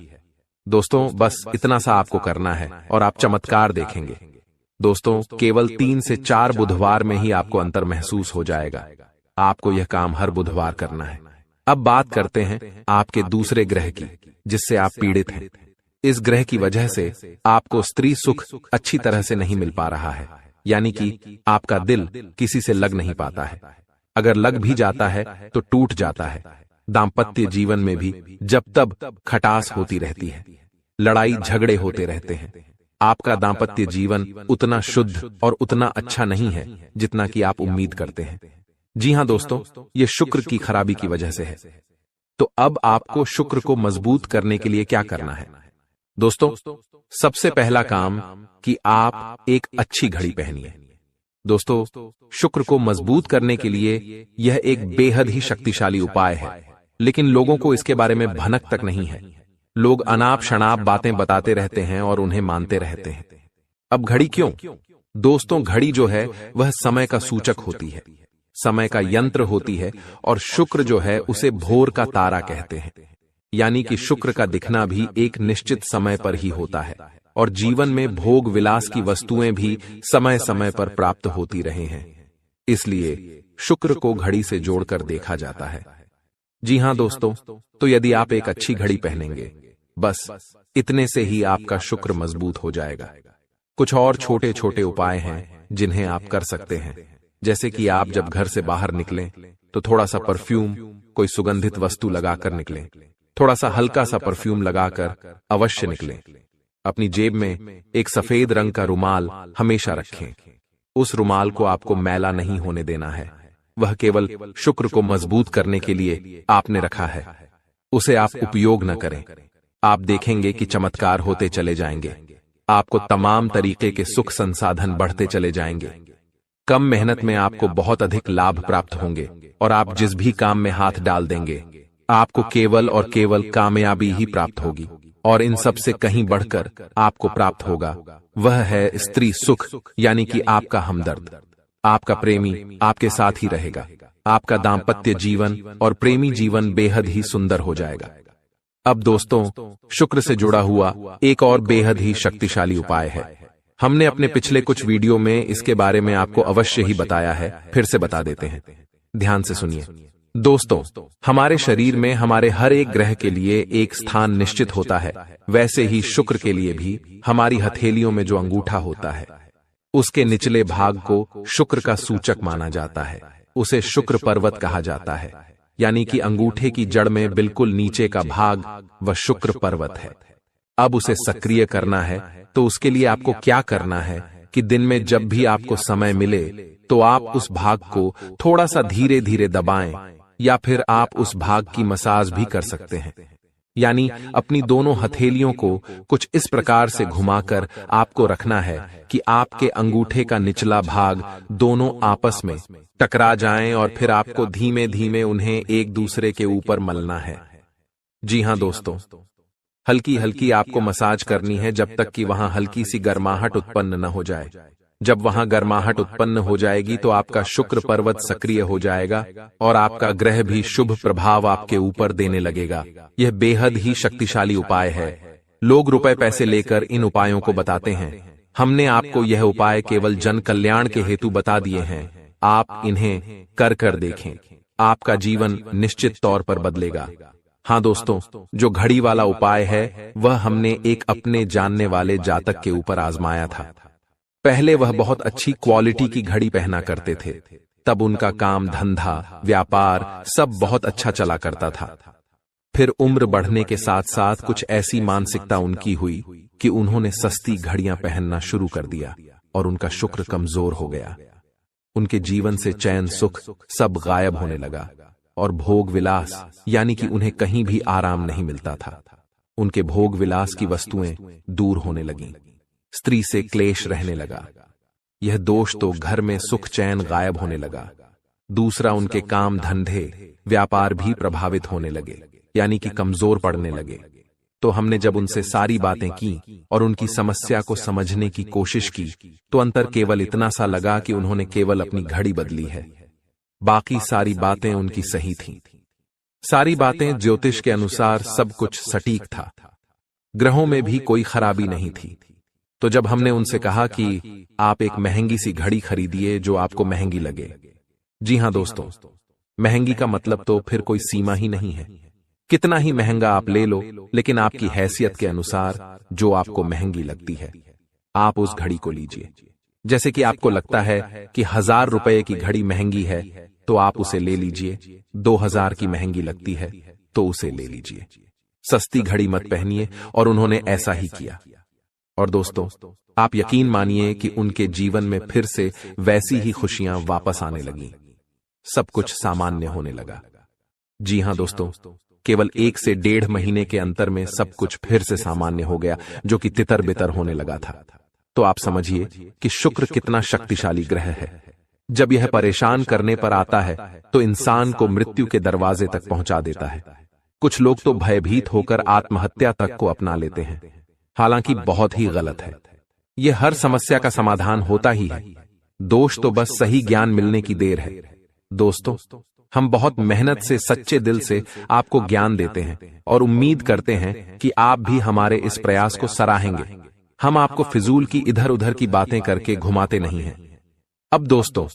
दोस्तों, बस इतना सा आपको करना है और आप चमत्कार देखेंगे। दोस्तों, केवल 3 से 4 बुधवार में ही आपको अंतर महसूस हो जाएगा। आपको यह काम हर बुधवार करना है। अब बात करते हैं आपके दूसरे ग्रह की, जिससे आप पीड़ित हैं। इस ग्रह की वजह से आपको स्त्री सुख अच्छी तरह से नहीं मिल पा रहा है, यानी कि आपका दिल किसी से लग नहीं पाता है। अगर लग भी जाता है तो टूट जाता है। दाम्पत्य जीवन में भी जब तब खटास होती रहती है, लड़ाई झगड़े होते रहते हैं। आपका दाम्पत्य जीवन उतना शुद्ध और उतना अच्छा नहीं है जितना कि आप उम्मीद करते हैं। जी हां दोस्तों, ये शुक्र की खराबी की वजह से है। तो अब आपको शुक्र को मजबूत करने के लिए क्या करना है? दोस्तों, सबसे पहला काम कि आप एक अच्छी घड़ी पहनिए। दोस्तों, शुक्र को मजबूत करने के लिए यह एक बेहद ही शक्तिशाली उपाय है, लेकिन लोगों को इसके बारे में भनक तक नहीं है। लोग अनाप शनाप बातें बताते रहते हैं और उन्हें मानते रहते हैं। अब घड़ी क्यों? दोस्तों, घड़ी जो है वह समय का सूचक होती है, समय का यंत्र होती है, और शुक्र जो है उसे भोर का तारा कहते हैं। यानी कि शुक्र का दिखना भी एक निश्चित समय पर ही होता है, और जीवन में भोग विलास की वस्तुएं भी समय समय पर प्राप्त होती रहे हैं। इसलिए शुक्र को घड़ी से जोड़कर देखा जाता है। जी हां दोस्तों, तो यदि आप एक अच्छी घड़ी पहनेंगे, बस इतने से ही आपका शुक्र मजबूत हो जाएगा। कुछ और छोटे छोटे उपाय हैं जिन्हें आप कर सकते हैं, जैसे कि आप जब घर से बाहर निकलें तो थोड़ा सा परफ्यूम, कोई सुगंधित वस्तु लगाकर निकलें। थोड़ा सा हल्का सा परफ्यूम लगाकर अवश्य निकलें। अपनी जेब में एक सफेद रंग का रुमाल हमेशा रखें। उस रुमाल को आपको मैला नहीं होने देना है, वह केवल शुक्र को मजबूत करने के लिए आपने रखा है। उसे आप उपयोग न करें। आप देखेंगे कि चमत्कार होते चले जाएंगे। आपको तमाम तरीके के सुख संसाधन बढ़ते चले जाएंगे। कम मेहनत में आपको बहुत अधिक लाभ प्राप्त होंगे, और आप जिस भी काम में हाथ डाल देंगे आपको केवल और केवल कामयाबी ही प्राप्त होगी। और इन सब से कहीं बढ़कर आपको प्राप्त होगा, वह है स्त्री सुख, यानी कि आपका हमदर्द। आपका प्रेमी आपके साथ ही रहेगा। आपका दाम्पत्य जीवन और प्रेमी जीवन बेहद ही सुंदर हो जाएगा। अब दोस्तों, शुक्र से जुड़ा हुआ एक और बेहद ही शक्तिशाली उपाय है। हमने अपने पिछले कुछ वीडियो में इसके बारे में आपको अवश्य ही बताया है, फिर से बता देते हैं। ध्यान से सुनिए। दोस्तों, हमारे शरीर में हमारे हर एक ग्रह के लिए एक स्थान निश्चित होता है। वैसे ही शुक्र के लिए भी हमारी हथेलियों में जो अंगूठा होता है, उसके निचले भाग को शुक्र का सूचक माना जाता है। उसे शुक्र पर्वत कहा जाता है, यानी कि अंगूठे की जड़ में बिल्कुल नीचे का भाग वह शुक्र पर्वत है। अब उसे सक्रिय करना है, तो उसके लिए आपको क्या करना है कि दिन में जब भी आपको समय मिले तो आप उस भाग को थोड़ा सा धीरे धीरे दबाएं, या फिर आप उस भाग की मसाज भी कर सकते हैं। यानी अपनी दोनों हथेलियों को कुछ इस प्रकार से घुमाकर आपको रखना है कि आपके अंगूठे का निचला भाग दोनों आपस में टकरा जाएं और फिर आपको धीमे धीमे उन्हें एक दूसरे के ऊपर मलना है। जी हां दोस्तों, हल्की हल्की आपको मसाज करनी है जब तक कि वहां हल्की सी गर्माहट उत्पन्न न हो जाए। जब वहां गर्माहट उत्पन्न हो जाएगी तो आपका शुक्र पर्वत सक्रिय हो जाएगा और आपका ग्रह भी शुभ प्रभाव आपके ऊपर देने लगेगा। यह बेहद ही शक्तिशाली उपाय है। लोग रुपए पैसे लेकर इन उपायों को बताते हैं। हमने आपको यह उपाय केवल जन कल्याण के हेतु बता दिए हैं। आप इन्हें कर देखें, आपका जीवन निश्चित तौर पर बदलेगा। हाँ दोस्तों, जो घड़ी वाला उपाय है वह हमने एक अपने जानने वाले जातक के ऊपर आजमाया था। पहले वह बहुत अच्छी क्वालिटी की घड़ी पहना करते थे, तब उनका काम धंधा व्यापार सब बहुत अच्छा चला करता था। फिर उम्र बढ़ने के साथ साथ कुछ ऐसी मानसिकता उनकी हुई कि उन्होंने सस्ती घड़ियां पहनना शुरू कर दिया और उनका शुक्र कमजोर हो गया। उनके जीवन से चैन सुख सब गायब होने लगा और भोग विलास यानी कि उन्हें कहीं भी आराम नहीं मिलता था। उनके भोग विलास की वस्तुएं दूर होने लगीं। स्त्री से क्लेश रहने लगा। यह दोष तो घर में सुख चैन गायब होने लगा। दूसरा, उनके काम धंधे व्यापार भी प्रभावित होने लगे यानी कि कमजोर पड़ने लगे। तो हमने जब उनसे सारी बातें की और उनकी समस्या को समझने की कोशिश की तो अंतर केवल इतना सा लगा कि उन्होंने केवल अपनी घड़ी बदली है, बाकी सारी बातें उनकी सही थीं। सारी बातें ज्योतिष के अनुसार सब कुछ सटीक था। ग्रहों में भी कोई खराबी नहीं थी। तो जब हमने उनसे कहा कि आप एक महंगी सी घड़ी खरीदिए जो आपको महंगी लगे। जी हां दोस्तों, महंगी का मतलब तो फिर कोई सीमा ही नहीं है। कितना ही महंगा आप ले लो, लेकिन आपकी हैसियत के अनुसार जो आपको महंगी लगती है आप उस घड़ी को लीजिए। जैसे कि आपको लगता है कि 1000 रुपए की घड़ी महंगी है तो आप उसे ले लीजिए। 2000 की महंगी लगती है तो उसे ले लीजिए। सस्ती घड़ी मत पहनिए। और उन्होंने ऐसा ही किया। और दोस्तों, आप यकीन मानिए कि उनके जीवन में फिर से वैसी ही खुशियां वापस आने लगीं। सब कुछ सामान्य होने लगा। जी हां दोस्तों, केवल 1 से 1.5 महीने के अंतर में सब कुछ फिर से सामान्य हो गया, जो कि तितर बितर होने लगा था। तो आप समझिए कि शुक्र कितना शक्तिशाली ग्रह है। जब यह परेशान करने पर आता है तो इंसान को मृत्यु के दरवाजे तक पहुंचा देता है। कुछ लोग तो भयभीत होकर आत्महत्या तक को अपना लेते हैं, हालांकि बहुत ही गलत है। यह हर समस्या का समाधान होता ही है। दोष तो बस सही ज्ञान मिलने की देर है। दोस्तों, हम बहुत मेहनत से सच्चे दिल से आपको ज्ञान देते हैं और उम्मीद करते हैं कि आप भी हमारे इस प्रयास को सराहेंगे। हम आपको फिजूल की इधर उधर की बातें करके घुमाते नहीं हैं। अब दोस्तों,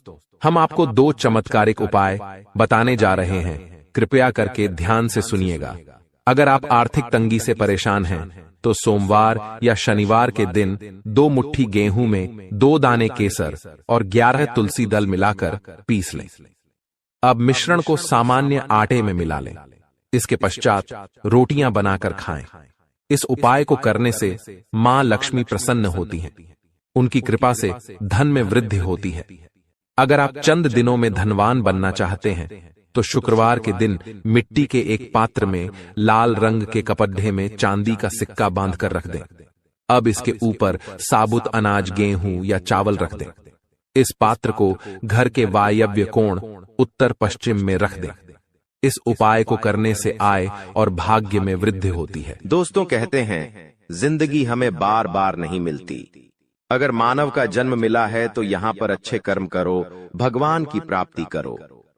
हम आपको 2 चमत्कारिक उपाय बताने जा रहे हैं। कृपया करके ध्यान से सुनिएगा। अगर आप आर्थिक तंगी से परेशान हैं तो सोमवार या शनिवार के दिन 2 मुट्ठी गेहूं में 2 दाने केसर और 11 तुलसी दल मिलाकर पीस लें। अब मिश्रण को सामान्य आटे में मिला लें। इसके पश्चात रोटियां बनाकर खाएं। इस उपाय को करने से मां लक्ष्मी प्रसन्न होती हैं। उनकी कृपा से धन में वृद्धि होती है। अगर आप चंद दिनों में धनवान बनना चाहते हैं तो शुक्रवार के दिन मिट्टी के एक पात्र में लाल रंग के कपड्ढे में चांदी का सिक्का बांधकर रख दें। अब इसके ऊपर साबुत अनाज गेहूं या चावल रख दें। इस पात्र को घर के वायव्य कोण उत्तर पश्चिम में रख दें। इस उपाय को करने से आय और भाग्य में वृद्धि होती है। दोस्तों, कहते हैं जिंदगी हमें बार बार नहीं मिलती। अगर मानव का जन्म मिला है तो यहाँ पर अच्छे कर्म करो, भगवान की प्राप्ति करो,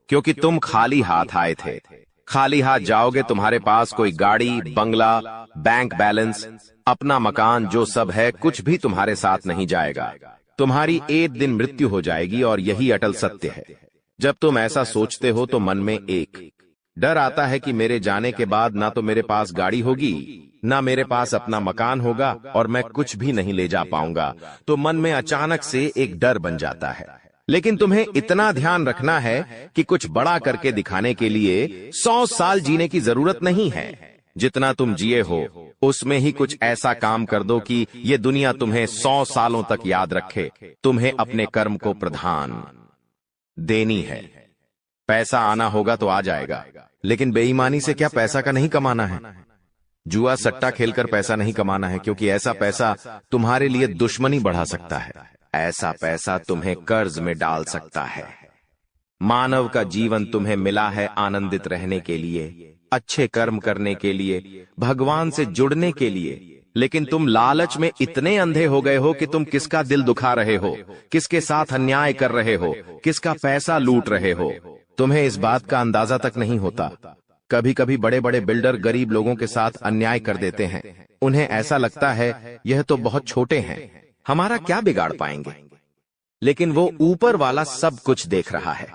क्योंकि तुम खाली हाथ आए थे। खाली हाथ जाओगे, तुम्हारे पास कोई गाड़ी, बंगला, बैंक बैलेंस, अपना मकान जो सब है कुछ भी तुम्हारे साथ नहीं जाएगा। तुम्हारी एक दिन मृत्यु हो जाएगी और यही अटल सत्य है। जब तुम ऐसा सोचते हो तो मन में एक डर आता है कि मेरे जाने के बाद ना तो मेरे पास गाड़ी होगी, ना मेरे पास अपना मकान होगा और मैं कुछ भी नहीं ले जा पाऊंगा। तो मन में अचानक से एक डर बन जाता है। लेकिन तुम्हें इतना ध्यान रखना है कि कुछ बड़ा करके दिखाने के लिए 100 साल जीने की जरूरत नहीं है। जितना तुम जिए हो उसमें ही कुछ ऐसा काम कर दो कि ये दुनिया तुम्हें 100 सालों तक याद रखे। तुम्हें अपने कर्म को प्रधान देनी है। पैसा आना होगा तो आ जाएगा, लेकिन बेईमानी से क्या पैसा का नहीं कमाना है। जुआ सट्टा खेलकर पैसा नहीं कमाना है, क्योंकि ऐसा पैसा तुम्हारे लिए दुश्मनी बढ़ा सकता है। ऐसा पैसा तुम्हें कर्ज में डाल सकता है। मानव का जीवन तुम्हें मिला है आनंदित रहने के लिए, अच्छे कर्म करने के लिए, भगवान से जुड़ने के लिए, लेकिन तुम लालच में इतने अंधे हो गए हो कि तुम किसका दिल दुखा रहे हो, किसके साथ अन्याय कर रहे हो, किसका पैसा लूट रहे हो। तुम्हें इस बात का अंदाजा तक नहीं होता। कभी कभी बड़े बड़े बिल्डर गरीब लोगों के साथ अन्याय कर देते हैं। उन्हें ऐसा लगता है यह तो बहुत छोटे हैं, हमारा क्या बिगाड़ पाएंगे, लेकिन वो ऊपर वाला सब कुछ देख रहा है।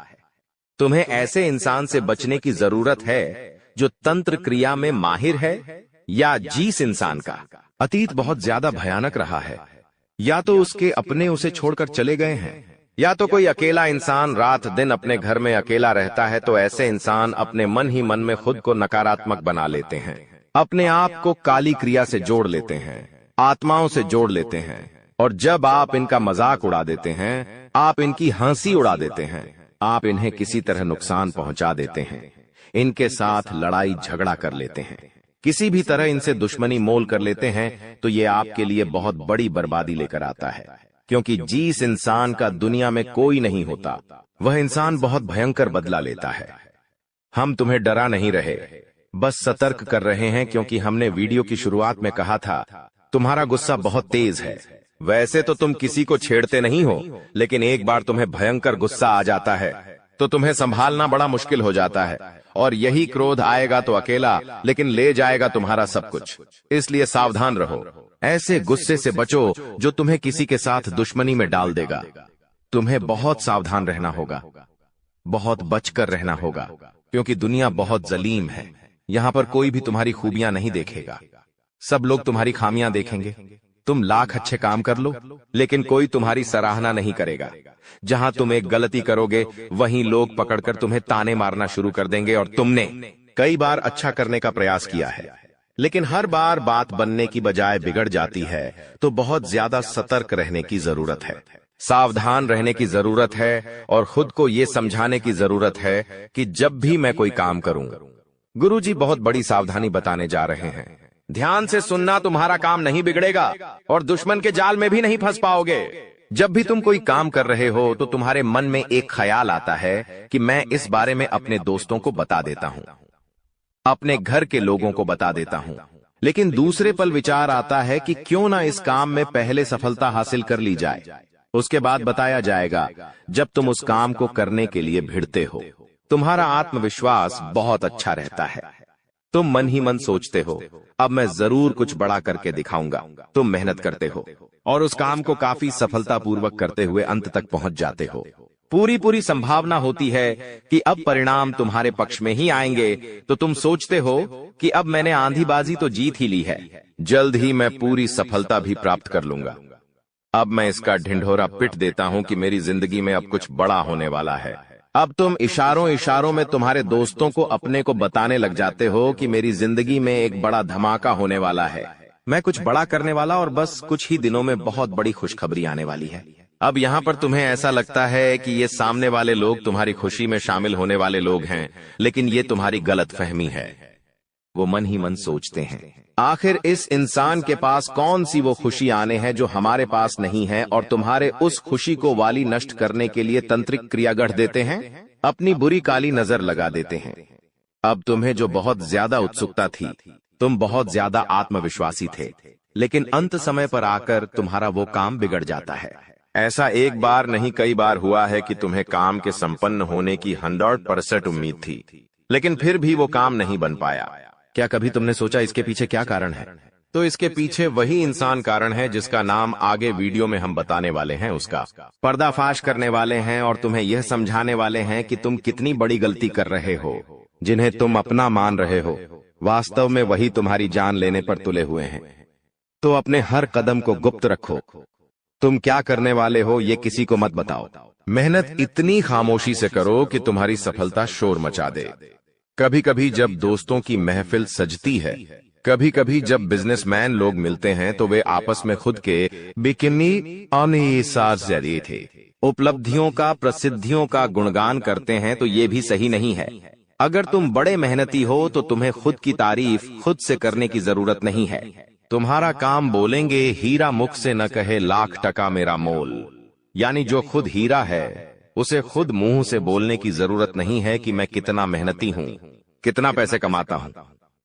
तुम्हें ऐसे इंसान से बचने की जरूरत है जो तंत्र क्रिया में माहिर है, या जिस इंसान का अतीत बहुत ज्यादा भयानक रहा है, या तो उसके अपने उसे छोड़कर चले गए हैं, या तो कोई अकेला इंसान रात दिन अपने घर में अकेला रहता है। तो ऐसे इंसान अपने मन ही मन में खुद को नकारात्मक बना लेते हैं, अपने आप को काली क्रिया से जोड़ लेते हैं, आत्माओं से जोड़ लेते हैं। और जब आप इनका मजाक उड़ा देते हैं, आप इनकी हंसी उड़ा देते हैं, आप इन्हें किसी तरह नुकसान पहुंचा देते हैं, इनके साथ लड़ाई झगड़ा कर लेते हैं, किसी भी तरह इनसे दुश्मनी मोल कर लेते हैं, तो ये आपके लिए बहुत बड़ी बर्बादी लेकर आता है। क्योंकि जिस इंसान का दुनिया में कोई नहीं होता, वह इंसान बहुत भयंकर बदला लेता है। हम तुम्हें डरा नहीं रहे, बस सतर्क कर रहे हैं, क्योंकि हमने वीडियो की शुरुआत में कहा था तुम्हारा गुस्सा बहुत तेज है। वैसे तो तुम किसी को छेड़ते नहीं हो, लेकिन एक बार तुम्हें भयंकर गुस्सा आ जाता है तो तुम्हें संभालना बड़ा मुश्किल हो जाता है। और यही क्रोध आएगा तो अकेला, लेकिन ले जाएगा तुम्हारा सब कुछ। इसलिए सावधान रहो, ऐसे गुस्से से बचो जो तुम्हें किसी के साथ दुश्मनी में डाल देगा। तुम्हें बहुत सावधान रहना होगा, बहुत बचकर रहना होगा, क्योंकि दुनिया बहुत जलीम है। यहाँ पर कोई भी तुम्हारी खूबियां नहीं देखेगा, सब लोग तुम्हारी खामियां देखेंगे। तुम लाख अच्छे काम कर लो, लेकिन कोई तुम्हारी सराहना नहीं करेगा। जहां तुम एक गलती करोगे, वहीं लोग पकड़कर तुम्हें ताने मारना शुरू कर देंगे। और तुमने कई बार अच्छा करने का प्रयास किया है, लेकिन हर बार बात बनने की बजाय बिगड़ जाती है। तो बहुत ज्यादा सतर्क रहने की जरूरत है, सावधान रहने की जरूरत है, और खुद को ये समझाने की जरूरत है कि जब भी मैं कोई काम करूं, गुरुजी बहुत बड़ी सावधानी बताने जा रहे हैं। ध्यान से सुनना, तुम्हारा काम नहीं बिगड़ेगा और दुश्मन के जाल में भी नहीं फंस पाओगे। जब भी तुम कोई काम कर रहे हो तो तुम्हारे मन में एक ख्याल आता है कि मैं इस बारे में अपने दोस्तों को बता देता हूं, अपने घर के लोगों को बता देता हूं। लेकिन दूसरे पल विचार आता है कि क्यों ना इस काम में पहले सफलता हासिल कर ली जाए, उसके बाद बताया जाएगा। जब तुम उस काम को करने के लिए भिड़ते हो, तुम्हारा आत्मविश्वास बहुत अच्छा रहता है। तुम मन ही मन सोचते हो, अब मैं जरूर कुछ बड़ा करके दिखाऊंगा। तुम मेहनत करते हो और उस काम को काफी सफलतापूर्वक करते हुए अंत तक पहुंच जाते हो। पूरी संभावना होती है कि अब परिणाम तुम्हारे पक्ष में ही आएंगे। तो तुम सोचते हो कि अब मैंने आंधीबाजी तो जीत ही ली है, जल्द ही मैं पूरी सफलता भी प्राप्त कर लूंगा। अब मैं इसका ढिंढोरा पिट देता हूं कि मेरी जिंदगी में अब कुछ बड़ा होने वाला है। अब तुम इशारों में तुम्हारे दोस्तों को अपने को बताने लग जाते हो कि मेरी जिंदगी में एक बड़ा धमाका होने वाला है, मैं कुछ बड़ा करने वाला, और बस कुछ ही दिनों में बहुत बड़ी खुशखबरी आने वाली है। अब यहाँ पर तुम्हें ऐसा लगता है कि ये सामने वाले लोग तुम्हारी खुशी में शामिल होने वाले लोग हैं, लेकिन ये तुम्हारी गलतफहमी है। वो मन ही मन सोचते हैं, आखिर इस इंसान के पास कौन सी वो खुशी आने हैं जो हमारे पास नहीं है, और तुम्हारे उस खुशी को वाली नष्ट करने के लिए तंत्रिक क्रिया गढ़ देते हैं, अपनी बुरी काली नजर लगा देते हैं। अब तुम्हें जो बहुत ज्यादा उत्सुकता थी, तुम बहुत ज्यादा आत्मविश्वासी थे, लेकिन अंत समय पर आकर तुम्हारा वो काम बिगड़ जाता है। ऐसा एक बार नहीं कई बार हुआ है कि तुम्हें काम के संपन्न होने की 100% उम्मीद थी, लेकिन फिर भी वो काम नहीं बन पाया। क्या कभी तुमने सोचा इसके पीछे क्या कारण है? तो इसके पीछे वही इंसान कारण है जिसका नाम आगे वीडियो में हम बताने वाले हैं। उसका पर्दाफाश करने वाले हैं और तुम्हें यह समझाने वाले हैं कि तुम कितनी बड़ी गलती कर रहे हो। जिन्हें तुम अपना मान रहे हो, वास्तव में वही तुम्हारी जान लेने पर तुले हुए हैं। तो अपने हर कदम को गुप्त रखो। तुम क्या करने वाले हो ये किसी को मत बताओ। मेहनत इतनी खामोशी से करो कि तुम्हारी सफलता शोर मचा दे। कभी कभी जब दोस्तों की महफिल सजती है, कभी कभी जब बिजनेसमैन लोग मिलते हैं, तो वे आपस में खुद के बिकिनी अनिसार थे उपलब्धियों का, प्रसिद्धियों का गुणगान करते हैं। तो ये भी सही नहीं है। अगर तुम बड़े मेहनती हो तो तुम्हें खुद की तारीफ खुद से करने की जरूरत नहीं है। तुम्हारा काम बोलेंगे, हीरा मुख से न कहे लाख टका मेरा मोल। यानी जो खुद हीरा है उसे खुद मुंह से बोलने की जरूरत नहीं है कि मैं कितना मेहनती हूं, कितना पैसे कमाता हूं।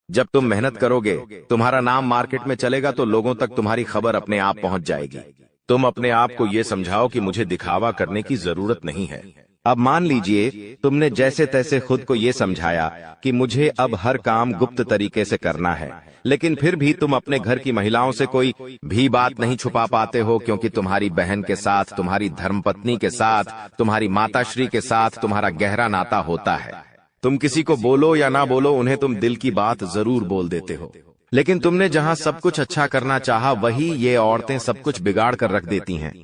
जब तुम मेहनत करोगे, तुम्हारा नाम मार्केट में चलेगा तो लोगों तक तुम्हारी खबर अपने आप पहुंच जाएगी। तुम अपने आप को यह समझाओ कि मुझे दिखावा करने की जरूरत नहीं है। अब मान लीजिए तुमने जैसे तैसे खुद को यह समझाया कि मुझे अब हर काम गुप्त तरीके से करना है, लेकिन फिर भी तुम अपने घर की महिलाओं से कोई भी बात नहीं छुपा पाते हो, क्योंकि तुम्हारी बहन के साथ, तुम्हारी धर्मपत्नी के साथ, तुम्हारी माताश्री के साथ तुम्हारा गहरा नाता होता है। तुम किसी को बोलो या ना बोलो, उन्हें तुम दिल की बात जरूर बोल देते हो। लेकिन तुमने जहां सब कुछ अच्छा करना चाहा, वही ये औरतें सब कुछ बिगाड़ कर रख देती हैं।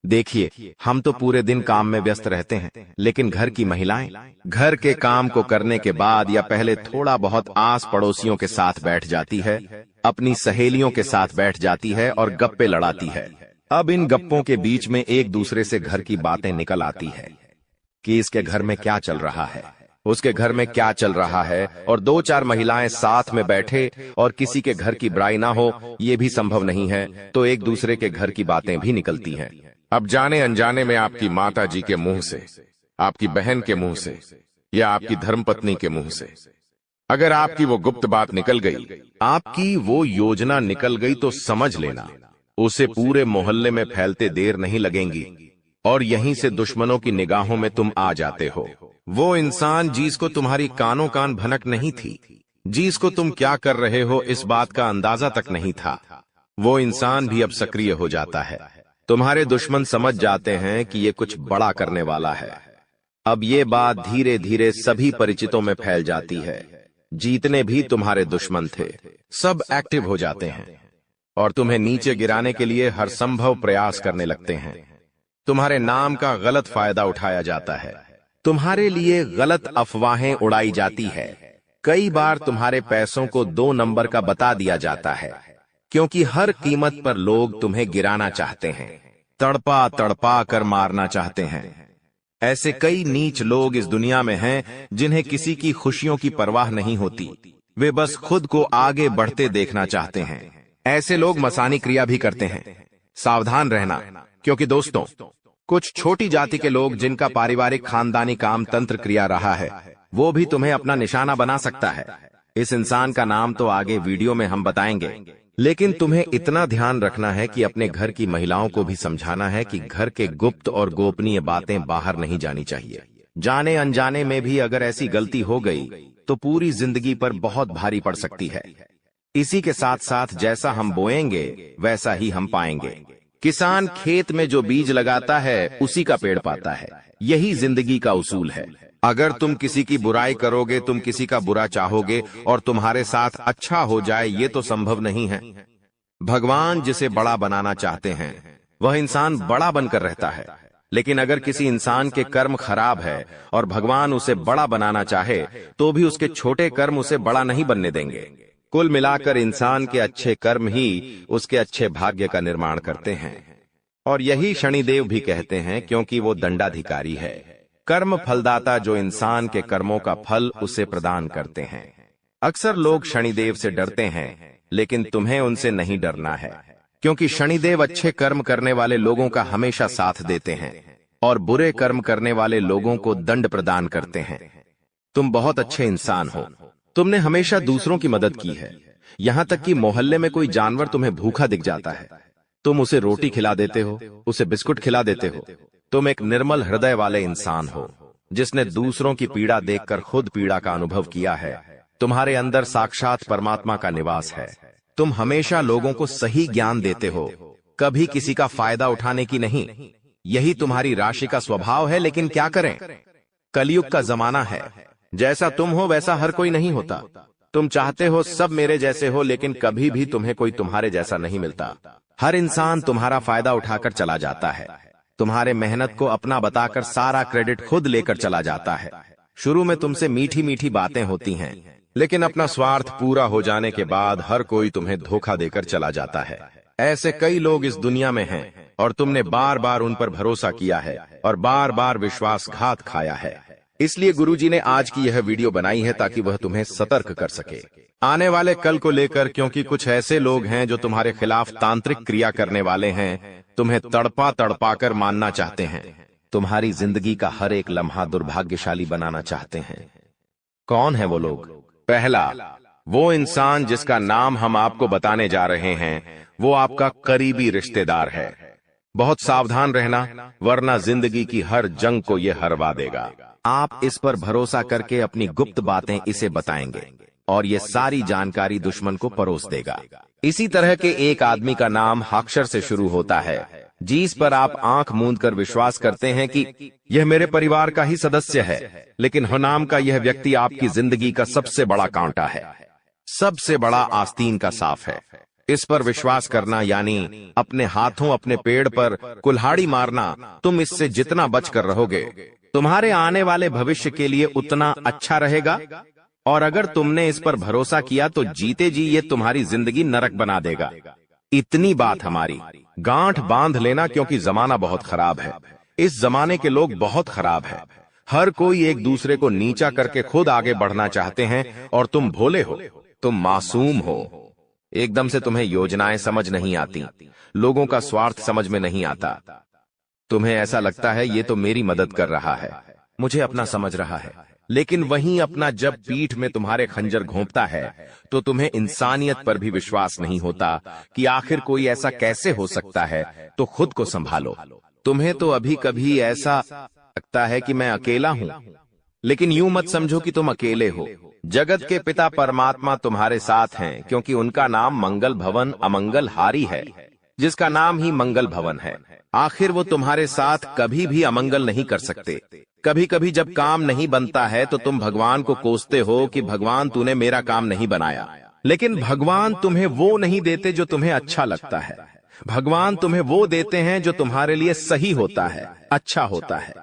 देखिए, हम तो पूरे दिन काम में व्यस्त रहते हैं, लेकिन घर की महिलाएं घर के काम को करने के बाद या पहले थोड़ा बहुत आस पड़ोसियों के साथ बैठ जाती है, अपनी सहेलियों के साथ बैठ जाती है और गप्पे लड़ाती है। अब इन गप्पों के बीच में एक दूसरे से घर की बातें निकल आती है कि इसके घर में क्या चल रहा है, उसके घर में क्या चल रहा है, और दो चार महिलाएं साथ में बैठे और किसी के घर की बुराई ना हो, ये भी संभव नहीं है, तो एक दूसरे के घर की बातें भी निकलती हैं। अब जाने अनजाने में आपकी माता जी के मुंह से, आपकी बहन के मुंह से या आपकी धर्मपत्नी के मुंह से अगर आपकी वो गुप्त बात निकल गई, आपकी वो योजना निकल गई, तो समझ लेना उसे पूरे मोहल्ले में फैलते देर नहीं लगेंगी और यहीं से दुश्मनों की निगाहों में तुम आ जाते हो। वो इंसान जिसको तुम्हारी कानों कान भनक नहीं थी, जिसको तुम क्या कर रहे हो इस बात का अंदाजा तक नहीं था, वो इंसान भी अब सक्रिय हो जाता है। तुम्हारे दुश्मन समझ जाते हैं कि ये कुछ बड़ा करने वाला है। अब ये बात धीरे धीरे सभी परिचितों में फैल जाती है। जितने भी तुम्हारे दुश्मन थे सब एक्टिव हो जाते हैं और तुम्हें नीचे गिराने के लिए हर संभव प्रयास करने लगते हैं। तुम्हारे नाम का गलत फायदा उठाया जाता है, तुम्हारे लिए गलत अफवाहें उड़ाई जाती है। कई बार तुम्हारे पैसों को 2 नंबर का बता दिया जाता है, क्योंकि हर कीमत पर लोग तुम्हें गिराना चाहते हैं, तड़पा तड़पा कर मारना चाहते हैं। ऐसे कई नीच लोग इस दुनिया में हैं जिन्हें किसी की खुशियों की परवाह नहीं होती, वे बस खुद को आगे बढ़ते देखना चाहते हैं। ऐसे लोग मसानी क्रिया भी करते हैं। सावधान रहना, क्योंकि दोस्तों, कुछ छोटी जाति के लोग जिनका पारिवारिक खानदानी काम तंत्र क्रिया रहा है, वो भी तुम्हें अपना निशाना बना सकता है। इस इंसान का नाम तो आगे वीडियो में हम बताएंगे, लेकिन तुम्हें इतना ध्यान रखना है कि अपने घर की महिलाओं को भी समझाना है कि घर के गुप्त और गोपनीय बातें बाहर नहीं जानी चाहिए। जाने अनजाने में भी अगर ऐसी गलती हो गई तो पूरी जिंदगी पर बहुत भारी पड़ सकती है। इसी के साथ साथ जैसा हम बोएंगे वैसा ही हम पाएंगे। किसान खेत में जो बीज लगाता है उसी का पेड़ पाता है। यही जिंदगी का उसूल है। अगर तुम किसी की बुराई करोगे, तुम किसी का बुरा चाहोगे और तुम्हारे साथ अच्छा हो जाए, ये तो संभव नहीं है। भगवान जिसे बड़ा बनाना चाहते हैं वह इंसान बड़ा बनकर रहता है, लेकिन अगर किसी इंसान के कर्म खराब है और भगवान उसे बड़ा बनाना चाहे तो भी उसके छोटे कर्म उसे बड़ा नहीं बनने देंगे। कुल मिलाकर इंसान के अच्छे कर्म ही उसके अच्छे भाग्य का निर्माण करते हैं, और यही शनिदेव भी कहते हैं, क्योंकि वो दंडाधिकारी है, कर्म फलदाता, जो इंसान के कर्मों का फल उसे प्रदान करते हैं। अक्सर लोग शनिदेव से डरते हैं, लेकिन तुम्हें उनसे नहीं डरना है, क्योंकि शनिदेव अच्छे कर्म करने वाले लोगों का हमेशा साथ देते हैं और बुरे कर्म करने वाले लोगों को दंड प्रदान करते हैं। तुम बहुत अच्छे इंसान हो, तुमने हमेशा दूसरों की मदद की है। यहां तक कि मोहल्ले में कोई जानवर तुम्हें भूखा दिख जाता है, तुम उसे रोटी खिला देते हो, उसे बिस्कुट खिला देते हो। तुम एक निर्मल हृदय वाले इंसान हो, जिसने दूसरों की पीड़ा देखकर खुद पीड़ा का अनुभव किया है। तुम्हारे अंदर साक्षात परमात्मा का निवास है। तुम हमेशा लोगों को सही ज्ञान देते हो, कभी किसी का फायदा उठाने की नहीं। यही तुम्हारी राशि का स्वभाव है, लेकिन क्या करें, कलयुग का जमाना है। जैसा तुम हो वैसा हर कोई नहीं होता। तुम चाहते हो सब मेरे जैसे हो, लेकिन कभी भी तुम्हें कोई तुम्हारे जैसा नहीं मिलता। हर इंसान तुम्हारा फायदा उठाकर चला जाता है, तुम्हारे मेहनत को अपना बताकर सारा क्रेडिट खुद लेकर चला जाता है। शुरू में तुमसे मीठी मीठी बातें होती हैं, लेकिन अपना स्वार्थ पूरा हो जाने के बाद हर कोई तुम्हें धोखा देकर चला जाता है। ऐसे कई लोग इस दुनिया में हैं और तुमने बार बार उन पर भरोसा किया है और बार बार विश्वासघात खाया है। इसलिए गुरुजी ने आज की यह वीडियो बनाई है ताकि वह तुम्हें सतर्क कर सके आने वाले कल को लेकर, क्योंकि कुछ ऐसे लोग हैं जो तुम्हारे खिलाफ तांत्रिक क्रिया करने वाले हैं, तुम्हें तड़पा तड़पा कर मानना चाहते हैं, तुम्हारी जिंदगी का हर एक लम्हा दुर्भाग्यशाली बनाना चाहते हैं। कौन है वो लोग? पहला, वो इंसान जिसका नाम हम आपको बताने जा रहे हैं, वो आपका करीबी रिश्तेदार है। बहुत सावधान रहना, वरना जिंदगी की हर जंग को ये हरवा देगा। आप इस पर भरोसा करके अपनी गुप्त बातें इसे बताएंगे और ये सारी जानकारी दुश्मन को परोस देगा। इसी तरह के एक आदमी का नाम अक्षर से शुरू होता है, जिस पर आप आंख मूंद कर विश्वास करते हैं कि यह मेरे परिवार का ही सदस्य है, लेकिन हुनाम का यह व्यक्ति आपकी जिंदगी का सबसे बड़ा कांटा है, सबसे बड़ा आस्तीन का साफ है। इस पर विश्वास करना यानी अपने हाथों अपने पेड़ पर कुल्हाड़ी मारना। तुम इससे जितना बचकर रहोगे, तुम्हारे आने वाले भविष्य के लिए उतना अच्छा रहेगा। और अगर तुमने इस पर भरोसा किया तो जीते जी ये तुम्हारी जिंदगी नरक बना देगा। इतनी बात हमारी, गांठ बांध लेना, क्योंकि जमाना बहुत खराब है। इस जमाने के लोग बहुत खराब है। हर कोई एक दूसरे को नीचा करके खुद आगे बढ़ना चाहते हैं, और तुम भोले हो, तुम मासूम हो। एकदम से तुम्हें योजनाएं समझ नहीं आती, लोगों का स्वार्थ समझ में नहीं आता। तुम्हें ऐसा लगता है ये तो मेरी मदद कर रहा है, मुझे अपना समझ रहा है, लेकिन वहीं अपना जब पीठ में तुम्हारे खंजर घोंपता है तो तुम्हें इंसानियत पर भी विश्वास नहीं होता कि आखिर कोई ऐसा कैसे हो सकता है। तो खुद को संभालो। तुम्हें तो अभी कभी ऐसा लगता है कि मैं अकेला हूं, लेकिन यूं मत समझो कि तुम अकेले हो। जगत के पिता परमात्मा तुम्हारे साथ हैं, क्योंकि उनका नाम मंगल भवन अमंगल हारी है, जिसका नाम ही मंगल भवन है। आखिर वो तुम्हारे साथ कभी भी अमंगल नहीं कर सकते। कभी कभी जब काम नहीं बनता है तो तुम भगवान को कोसते हो कि भगवान तूने मेरा काम नहीं बनाया, लेकिन भगवान तुम्हें वो नहीं देते जो तुम्हें अच्छा लगता है। भगवान तुम्हें वो देते हैं जो तुम्हारे लिए सही होता है, अच्छा होता है।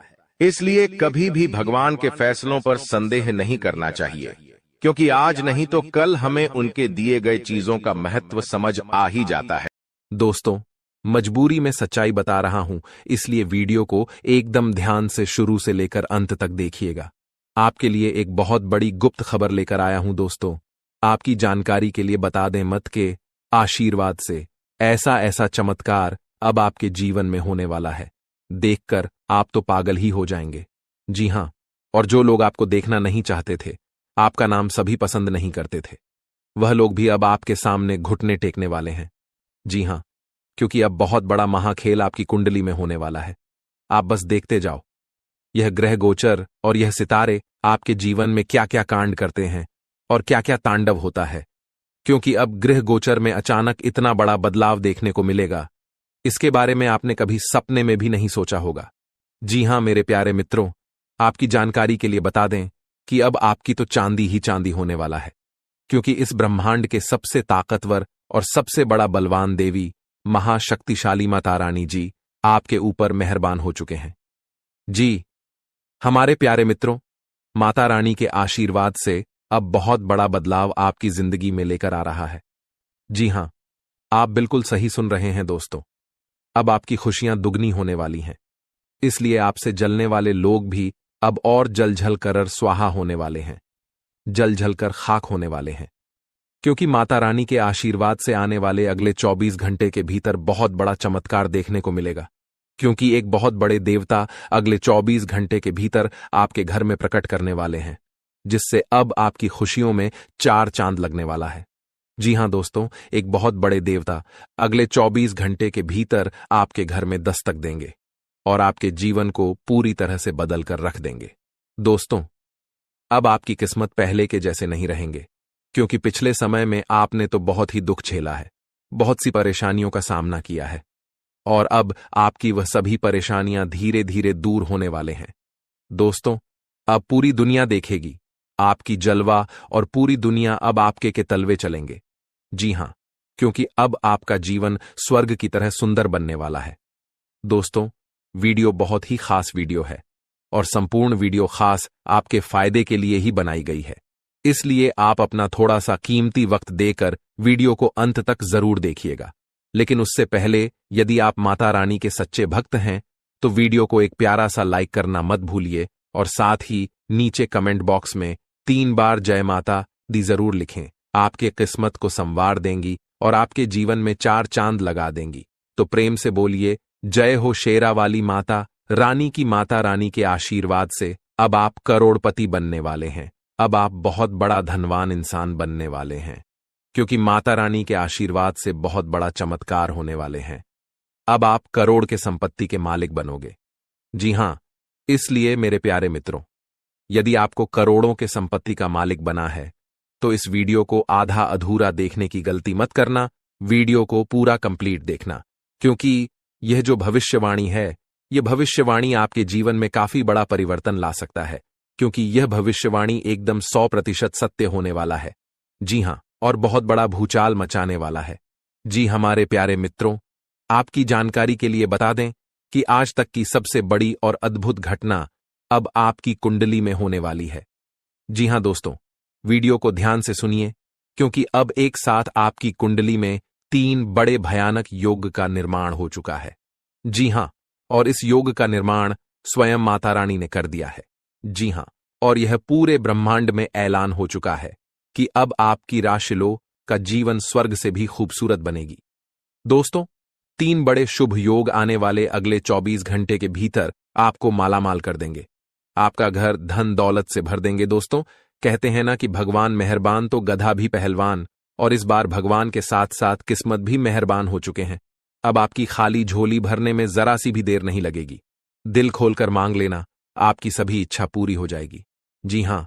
इसलिए कभी भी भगवान के फैसलों पर संदेह नहीं करना चाहिए, क्योंकि आज नहीं तो कल हमें उनके दिए गए चीजों का महत्व समझ आ ही जाता है। दोस्तों, मजबूरी में सच्चाई बता रहा हूं, इसलिए वीडियो को एकदम ध्यान से शुरू से लेकर अंत तक देखिएगा। आपके लिए एक बहुत बड़ी गुप्त खबर लेकर आया हूं दोस्तों। आपकी जानकारी के लिए बता दें, मत के आशीर्वाद से ऐसा ऐसा चमत्कार अब आपके जीवन में होने वाला है, देखकर आप तो पागल ही हो जाएंगे। जी हां, और जो लोग आपको देखना नहीं चाहते थे, आपका नाम सभी पसंद नहीं करते थे, वह लोग भी अब आपके सामने घुटने टेकने वाले हैं। जी हां, क्योंकि अब बहुत बड़ा महाखेल आपकी कुंडली में होने वाला है। आप बस देखते जाओ, यह ग्रह गोचर और यह सितारे आपके जीवन में क्या क्या कांड करते हैं और क्या क्या तांडव होता है, क्योंकि अब ग्रह गोचर में अचानक इतना बड़ा बदलाव देखने को मिलेगा, इसके बारे में आपने कभी सपने में भी नहीं सोचा होगा। जी हां मेरे प्यारे मित्रों, आपकी जानकारी के लिए बता दें कि अब आपकी तो चांदी ही चांदी होने वाला है, क्योंकि इस ब्रह्मांड के सबसे ताकतवर और सबसे बड़ा बलवान देवी महाशक्तिशाली माता रानी जी आपके ऊपर मेहरबान हो चुके हैं। जी हमारे प्यारे मित्रों, माता रानी के आशीर्वाद से अब बहुत बड़ा बदलाव आपकी जिंदगी में लेकर आ रहा है। जी हां, आप बिल्कुल सही सुन रहे हैं दोस्तों। अब आपकी खुशियां दुगनी होने वाली हैं, इसलिए आपसे जलने वाले लोग भी अब और जल झल कर स्वाहा होने वाले हैं, जल झल कर खाक होने वाले हैं, क्योंकि माता रानी के आशीर्वाद से आने वाले अगले 24 घंटे के भीतर बहुत बड़ा चमत्कार देखने को मिलेगा, क्योंकि एक बहुत बड़े देवता अगले 24 घंटे के भीतर आपके घर में प्रकट करने वाले हैं, जिससे अब आपकी खुशियों में 4 चांद लगने वाला है। जी हां दोस्तों, एक बहुत बड़े देवता अगले 24 घंटे के भीतर आपके घर में दस्तक देंगे और आपके जीवन को पूरी तरह से बदल कर रख देंगे। दोस्तों, अब आपकी किस्मत पहले के जैसे नहीं रहेंगे, क्योंकि पिछले समय में आपने तो बहुत ही दुख झेला है, बहुत सी परेशानियों का सामना किया है, और अब आपकी वह सभी परेशानियां धीरे धीरे दूर होने वाले हैं। दोस्तों, अब पूरी दुनिया देखेगी आपकी जलवा, और पूरी दुनिया अब आपके के तलवे चलेंगे। जी हां, क्योंकि अब आपका जीवन स्वर्ग की तरह सुंदर बनने वाला है। दोस्तों, वीडियो बहुत ही खास वीडियो है, और संपूर्ण वीडियो खास आपके फायदे के लिए ही बनाई गई है, इसलिए आप अपना थोड़ा सा कीमती वक्त देकर वीडियो को अंत तक जरूर देखिएगा। लेकिन उससे पहले, यदि आप माता रानी के सच्चे भक्त हैं तो वीडियो को एक प्यारा सा लाइक करना मत भूलिए और साथ ही नीचे कमेंट बॉक्स में 3 बार जय माता दी जरूर लिखें। आपके किस्मत को संवार देंगी और आपके जीवन में 4 चांद लगा देंगी। तो प्रेम से बोलिए, जय हो शेरा वाली माता रानी की। माता रानी के आशीर्वाद से अब आप करोड़पति बनने वाले हैं। अब आप बहुत बड़ा धनवान इंसान बनने वाले हैं, क्योंकि माता रानी के आशीर्वाद से बहुत बड़ा चमत्कार होने वाले हैं। अब आप करोड़ के संपत्ति के मालिक बनोगे। जी हां, इसलिए मेरे प्यारे मित्रों, यदि आपको करोड़ों के संपत्ति का मालिक बना है तो इस वीडियो को आधा अधूरा देखने की गलती मत करना। वीडियो को पूरा कंप्लीट देखना, क्योंकि यह जो भविष्यवाणी है, यह भविष्यवाणी आपके जीवन में काफी बड़ा परिवर्तन ला सकता है, क्योंकि यह भविष्यवाणी एकदम 100% सत्य होने वाला है। जी हां, और बहुत बड़ा भूचाल मचाने वाला है। जी हमारे प्यारे मित्रों, आपकी जानकारी के लिए बता दें कि आज तक की सबसे बड़ी और अद्भुत घटना अब आपकी कुंडली में होने वाली है। जी हां दोस्तों, वीडियो को ध्यान से सुनिए, क्योंकि अब एक साथ आपकी कुंडली में 3 बड़े भयानक योग का निर्माण हो चुका है। जी हां, और इस योग का निर्माण स्वयं माता रानी ने कर दिया है। जी हां, और यह पूरे ब्रह्मांड में ऐलान हो चुका है कि अब आपकी राशिलो का जीवन स्वर्ग से भी खूबसूरत बनेगी। दोस्तों, 3 बड़े शुभ योग आने वाले अगले 24 घंटे के भीतर आपको मालामाल कर देंगे। आपका घर धन दौलत से भर देंगे। दोस्तों, कहते हैं ना कि भगवान मेहरबान तो गधा भी पहलवान, और इस बार भगवान के साथ साथ किस्मत भी मेहरबान हो चुके हैं। अब आपकी खाली झोली भरने में जरा सी भी देर नहीं लगेगी। दिल खोलकर मांग लेना, आपकी सभी इच्छा पूरी हो जाएगी। जी हां,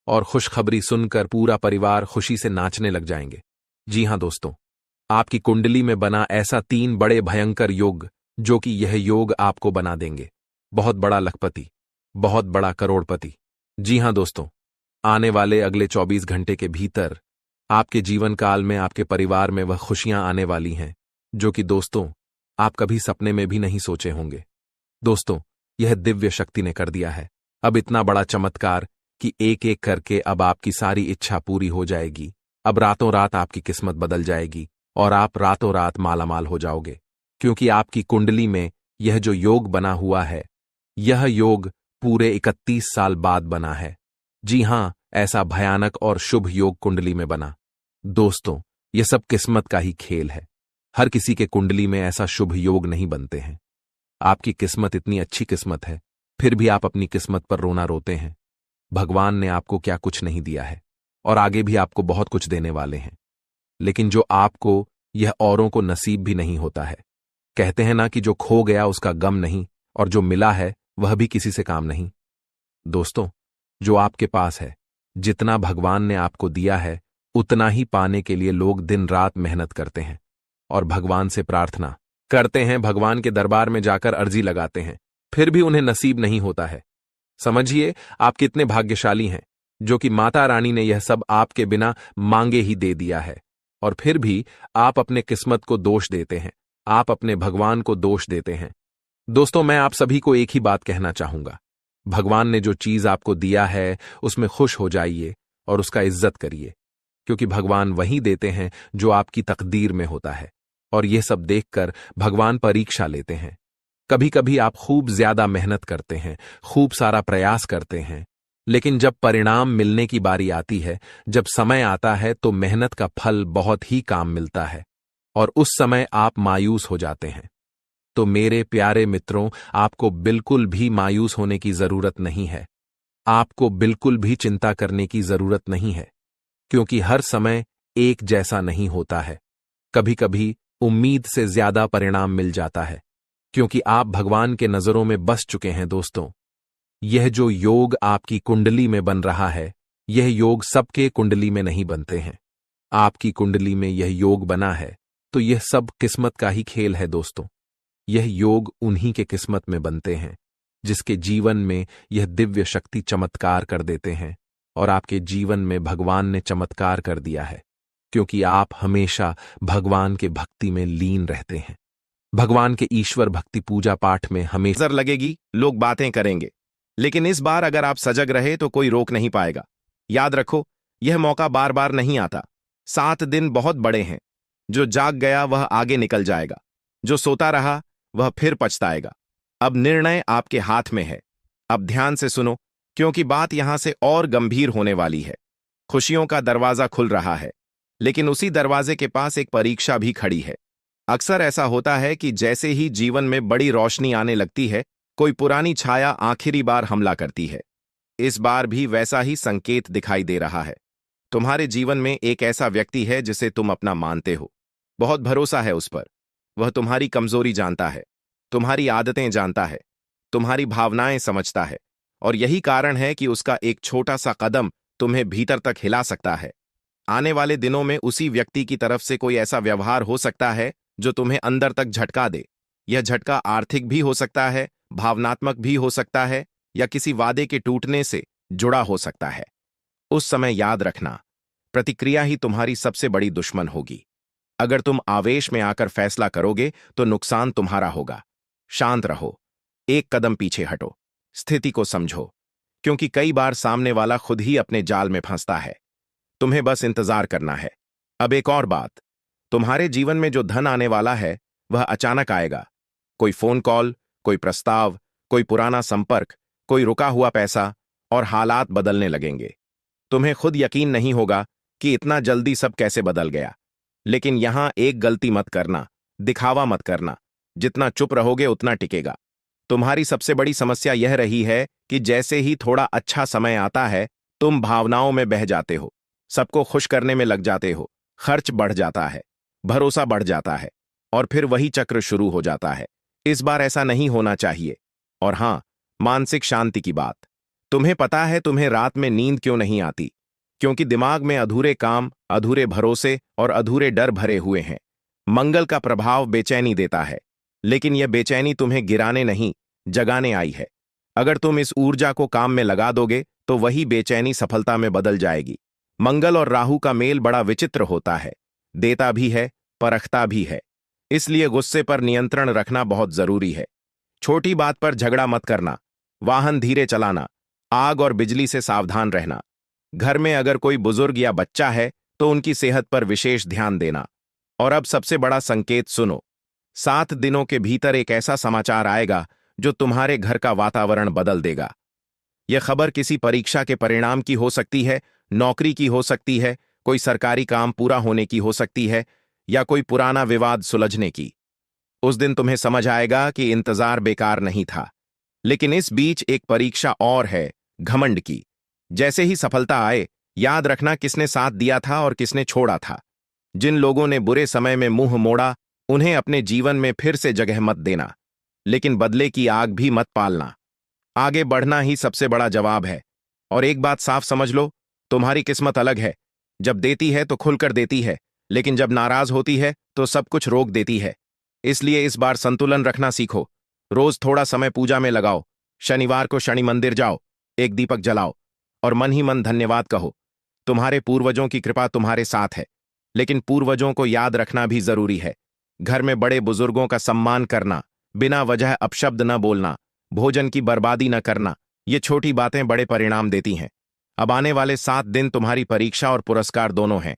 और खुशखबरी सुनकर पूरा परिवार खुशी से नाचने लग जाएंगे। जी हां दोस्तों, आपकी कुंडली में बना ऐसा 3 बड़े भयंकर योग, जो कि यह योग आपको बना देंगे बहुत बड़ा लखपति, बहुत बड़ा करोड़पति। जी हां दोस्तों, आने वाले अगले 24 घंटे के भीतर आपके जीवन काल में आपके परिवार में वह खुशियां आने वाली हैं, जो कि दोस्तों आप कभी सपने में भी नहीं सोचे होंगे। दोस्तों, यह दिव्य शक्ति ने कर दिया है अब इतना बड़ा चमत्कार कि एक एक करके अब आपकी सारी इच्छा पूरी हो जाएगी। अब रातों रात आपकी किस्मत बदल जाएगी और आप रातों रात मालामाल हो जाओगे, क्योंकि आपकी कुंडली में यह जो योग बना हुआ है, यह योग पूरे 31 साल बाद बना है। जी हां, ऐसा भयानक और शुभ योग कुंडली में बना। दोस्तों, यह सब किस्मत का ही खेल है। हर किसी के कुंडली में ऐसा शुभ योग नहीं बनते हैं। आपकी किस्मत इतनी अच्छी किस्मत है, फिर भी आप अपनी किस्मत पर रोना रोते हैं। भगवान ने आपको क्या कुछ नहीं दिया है, और आगे भी आपको बहुत कुछ देने वाले हैं, लेकिन जो आपको यह औरों को नसीब भी नहीं होता है। कहते हैं ना कि जो खो गया उसका गम नहीं, और जो मिला है वह भी किसी से काम नहीं। दोस्तों, जो आपके पास है, जितना भगवान ने आपको दिया है, उतना ही पाने के लिए लोग दिन रात मेहनत करते हैं और भगवान से प्रार्थना करते हैं, भगवान के दरबार में जाकर अर्जी लगाते हैं, फिर भी उन्हें नसीब नहीं होता है। समझिए आप कितने भाग्यशाली हैं, जो कि माता रानी ने यह सब आपके बिना मांगे ही दे दिया है, और फिर भी आप अपने किस्मत को दोष देते हैं, आप अपने भगवान को दोष देते हैं। दोस्तों, मैं आप सभी को एक ही बात कहना चाहूंगा, भगवान ने जो चीज आपको दिया है उसमें खुश हो जाइए और उसका इज्जत करिए, क्योंकि भगवान वही देते हैं जो आपकी तकदीर में होता है, और यह सब देखकर भगवान परीक्षा लेते हैं। कभी कभी आप खूब ज्यादा मेहनत करते हैं, खूब सारा प्रयास करते हैं, लेकिन जब परिणाम मिलने की बारी आती है, जब समय आता है, तो मेहनत का फल बहुत ही काम मिलता है, और उस समय आप मायूस हो जाते हैं। तो मेरे प्यारे मित्रों, आपको बिल्कुल भी मायूस होने की जरूरत नहीं है। आपको बिल्कुल भी चिंता करने की जरूरत नहीं है, क्योंकि हर समय एक जैसा नहीं होता है। कभी कभी उम्मीद से ज्यादा परिणाम मिल जाता है, क्योंकि आप भगवान के नजरों में बस चुके हैं। दोस्तों, यह जो योग आपकी कुंडली में बन रहा है, यह योग सबके कुंडली में नहीं बनते हैं। आपकी कुंडली में यह योग बना है, तो यह सब किस्मत का ही खेल है। दोस्तों, यह योग उन्हीं के किस्मत में बनते हैं, जिसके जीवन में यह दिव्य शक्ति चमत्कार कर देते हैं, और आपके जीवन में भगवान ने चमत्कार कर दिया है, क्योंकि आप हमेशा भगवान के भक्ति में लीन रहते हैं। भगवान के ईश्वर भक्ति पूजा पाठ में हमेशा नजर लगेगी, लोग बातें करेंगे, लेकिन इस बार अगर आप सजग रहे तो कोई रोक नहीं पाएगा। याद रखो, यह मौका बार बार नहीं आता। 7 दिन बहुत बड़े हैं। जो जाग गया वह आगे निकल जाएगा, जो सोता रहा वह फिर पछताएगा। अब निर्णय आपके हाथ में है। अब ध्यान से सुनो, क्योंकि बात यहां से और गंभीर होने वाली है। खुशियों का दरवाजा खुल रहा है, लेकिन उसी दरवाजे के पास एक परीक्षा भी खड़ी है। अक्सर ऐसा होता है कि जैसे ही जीवन में बड़ी रोशनी आने लगती है, कोई पुरानी छाया आखिरी बार हमला करती है। इस बार भी वैसा ही संकेत दिखाई दे रहा है। तुम्हारे जीवन में एक ऐसा व्यक्ति है जिसे तुम अपना मानते हो, बहुत भरोसा है उस पर। वह तुम्हारी कमजोरी जानता है, तुम्हारी आदतें जानता है, तुम्हारी भावनाएं समझता है, और यही कारण है कि उसका एक छोटा सा कदम तुम्हें भीतर तक हिला सकता है। आने वाले दिनों में उसी व्यक्ति की तरफ से कोई ऐसा व्यवहार हो सकता है जो तुम्हें अंदर तक झटका दे। यह झटका आर्थिक भी हो सकता है, भावनात्मक भी हो सकता है, या किसी वादे के टूटने से जुड़ा हो सकता है। उस समय याद रखना, प्रतिक्रिया ही तुम्हारी सबसे बड़ी दुश्मन होगी। अगर तुम आवेश में आकर फैसला करोगे तो नुकसान तुम्हारा होगा। शांत रहो, एक कदम पीछे हटो, स्थिति को समझो, क्योंकि कई बार सामने वाला खुद ही अपने जाल में फंसता है। तुम्हें बस इंतजार करना है। अब एक और बात, तुम्हारे जीवन में जो धन आने वाला है वह अचानक आएगा। कोई फोन कॉल, कोई प्रस्ताव, कोई पुराना संपर्क, कोई रुका हुआ पैसा, और हालात बदलने लगेंगे। तुम्हें खुद यकीन नहीं होगा कि इतना जल्दी सब कैसे बदल गया। लेकिन यहां एक गलती मत करना, दिखावा मत करना। जितना चुप रहोगे उतना टिकेगा। तुम्हारी सबसे बड़ी समस्या यह रही है कि जैसे ही थोड़ा अच्छा समय आता है, तुम भावनाओं में बह जाते हो, सबको खुश करने में लग जाते हो, खर्च बढ़ जाता है, भरोसा बढ़ जाता है, और फिर वही चक्र शुरू हो जाता है। इस बार ऐसा नहीं होना चाहिए। और हां, मानसिक शांति की बात। तुम्हें पता है तुम्हें रात में नींद क्यों नहीं आती? क्योंकि दिमाग में अधूरे काम, अधूरे भरोसे और अधूरे डर भरे हुए हैं। मंगल का प्रभाव बेचैनी देता है, लेकिन यह बेचैनी तुम्हें गिराने नहीं, जगाने आई है। अगर तुम इस ऊर्जा को काम में लगा दोगे तो वही बेचैनी सफलता में बदल जाएगी। मंगल और राहु का मेल बड़ा विचित्र होता है, देता भी है, परखता भी है। इसलिए गुस्से पर नियंत्रण रखना बहुत जरूरी है। छोटी बात पर झगड़ा मत करना, वाहन धीरे चलाना, आग और बिजली से सावधान रहना। घर में अगर कोई बुजुर्ग या बच्चा है तो उनकी सेहत पर विशेष ध्यान देना। और अब सबसे बड़ा संकेत सुनो, 7 दिनों के भीतर एक ऐसा समाचार आएगा जो तुम्हारे घर का वातावरण बदल देगा। यह खबर किसी परीक्षा के परिणाम की हो सकती है, नौकरी की हो सकती है, कोई सरकारी काम पूरा होने की हो सकती है, या कोई पुराना विवाद सुलझने की। उस दिन तुम्हें समझ आएगा कि इंतजार बेकार नहीं था। लेकिन इस बीच एक परीक्षा और है, घमंड की। जैसे ही सफलता आए, याद रखना किसने साथ दिया था और किसने छोड़ा था। जिन लोगों ने बुरे समय में मुंह मोड़ा, उन्हें अपने जीवन में फिर से जगह मत देना, लेकिन बदले की आग भी मत पालना। आगे बढ़ना ही सबसे बड़ा जवाब है। और एक बात साफ समझ लो, तुम्हारी किस्मत अलग है। जब देती है तो खुलकर देती है, लेकिन जब नाराज होती है तो सब कुछ रोक देती है। इसलिए इस बार संतुलन रखना सीखो। रोज थोड़ा समय पूजा में लगाओ, शनिवार को शनि मंदिर जाओ, एक दीपक जलाओ, और मन ही मन धन्यवाद कहो। तुम्हारे पूर्वजों की कृपा तुम्हारे साथ है, लेकिन पूर्वजों को याद रखना भी जरूरी है। घर में बड़े बुजुर्गों का सम्मान करना, बिना वजह अपशब्द न बोलना, भोजन की बर्बादी न करना, ये छोटी बातें बड़े परिणाम देती हैं। अब आने वाले 7 दिन तुम्हारी परीक्षा और पुरस्कार दोनों हैं।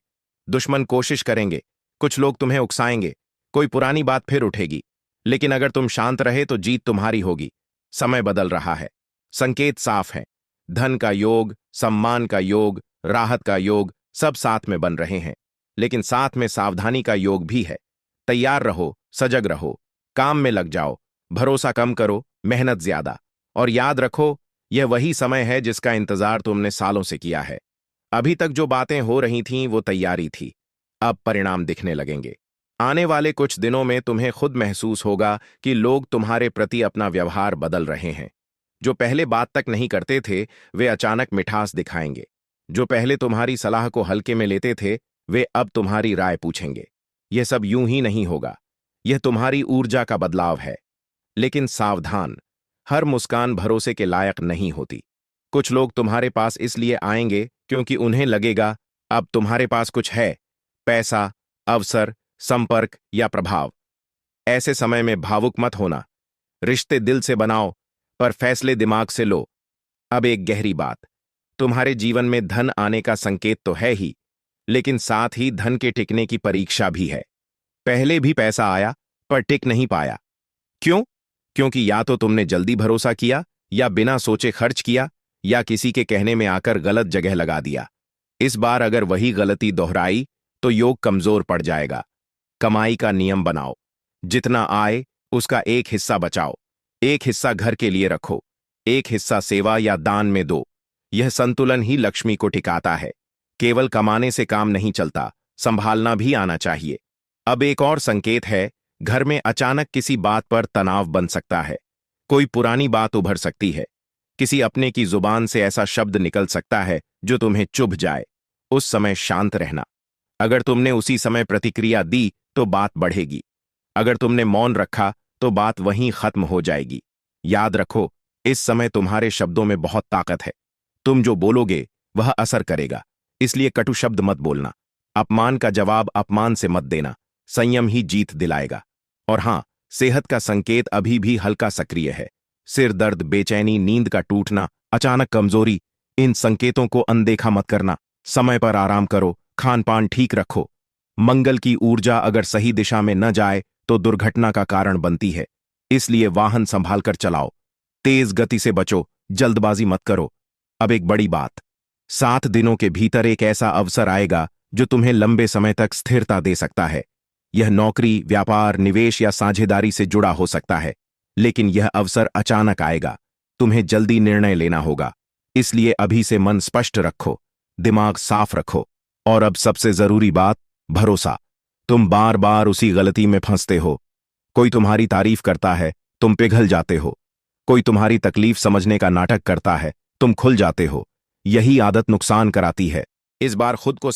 दुश्मन कोशिश करेंगे, कुछ लोग तुम्हें उकसाएंगे, कोई पुरानी बात फिर उठेगी, लेकिन अगर तुम शांत रहे तो जीत तुम्हारी होगी। समय बदल रहा है, संकेत साफ है। धन का योग, सम्मान का योग, राहत का योग सब साथ में बन रहे हैं, लेकिन साथ में सावधानी का योग भी है। तैयार रहो, सजग रहो, काम में लग जाओ, भरोसा कम करो, मेहनत ज्यादा। और याद रखो, यह वही समय है जिसका इंतजार तुमने सालों से किया है। अभी तक जो बातें हो रही थीं वो तैयारी थी, अब परिणाम दिखने लगेंगे। आने वाले कुछ दिनों में तुम्हें खुद महसूस होगा कि लोग तुम्हारे प्रति अपना व्यवहार बदल रहे हैं। जो पहले बात तक नहीं करते थे वे अचानक मिठास दिखाएंगे। जो पहले तुम्हारी सलाह को हल्के में लेते थे वे अब तुम्हारी राय पूछेंगे। यह सब यूं ही नहीं होगा, यह तुम्हारी ऊर्जा का बदलाव है। लेकिन सावधान, हर मुस्कान भरोसे के लायक नहीं होती। कुछ लोग तुम्हारे पास इसलिए आएंगे क्योंकि उन्हें लगेगा अब तुम्हारे पास कुछ है, पैसा, अवसर, संपर्क या प्रभाव। ऐसे समय में भावुक मत होना। रिश्ते दिल से बनाओ, पर फैसले दिमाग से लो। अब एक गहरी बात, तुम्हारे जीवन में धन आने का संकेत तो है ही, लेकिन साथ ही धन के टिकने की परीक्षा भी है। पहले भी पैसा आया पर टिक नहीं पाया। क्यों? क्योंकि या तो तुमने जल्दी भरोसा किया, या बिना सोचे खर्च किया, या किसी के कहने में आकर गलत जगह लगा दिया। इस बार अगर वही गलती दोहराई तो योग कमजोर पड़ जाएगा। कमाई का नियम बनाओ, जितना आए उसका एक हिस्सा बचाओ, एक हिस्सा घर के लिए रखो, एक हिस्सा सेवा या दान में दो। यह संतुलन ही लक्ष्मी को टिकाता है। केवल कमाने से काम नहीं चलता, संभालना भी आना चाहिए। अब एक और संकेत है, घर में अचानक किसी बात पर तनाव बन सकता है। कोई पुरानी बात उभर सकती है, किसी अपने की जुबान से ऐसा शब्द निकल सकता है जो तुम्हें चुभ जाए। उस समय शांत रहना। अगर तुमने उसी समय प्रतिक्रिया दी तो बात बढ़ेगी, अगर तुमने मौन रखा तो बात वहीं खत्म हो जाएगी। याद रखो, इस समय तुम्हारे शब्दों में बहुत ताकत है। तुम जो बोलोगे वह असर करेगा, इसलिए कटु शब्द मत बोलना। अपमान का जवाब अपमान से मत देना, संयम ही जीत दिलाएगा। और हां, सेहत का संकेत अभी भी हल्का सक्रिय है। सिर दर्द, बेचैनी, नींद का टूटना, अचानक कमजोरी, इन संकेतों को अनदेखा मत करना। समय पर आराम करो, खान पान ठीक रखो। मंगल की ऊर्जा अगर सही दिशा में न जाए तो दुर्घटना का कारण बनती है, इसलिए वाहन संभालकर चलाओ। तेज गति से बचो, जल्दबाजी मत करो। अब एक बड़ी बात, 7 दिनों के भीतर एक ऐसा अवसर आएगा जो तुम्हें लंबे समय तक स्थिरता दे सकता है। यह नौकरी, व्यापार, निवेश या साझेदारी से जुड़ा हो सकता है, लेकिन यह अवसर अचानक आएगा। तुम्हें जल्दी निर्णय लेना होगा, इसलिए अभी से मन स्पष्ट रखो, दिमाग साफ रखो। और अब सबसे जरूरी बात, भरोसा। तुम बार बार उसी गलती में फंसते हो। कोई तुम्हारी तारीफ करता है, तुम पिघल जाते हो। कोई तुम्हारी तकलीफ समझने का नाटक करता है, तुम खुल जाते हो। यही आदत नुकसान कराती है। इस बार खुद को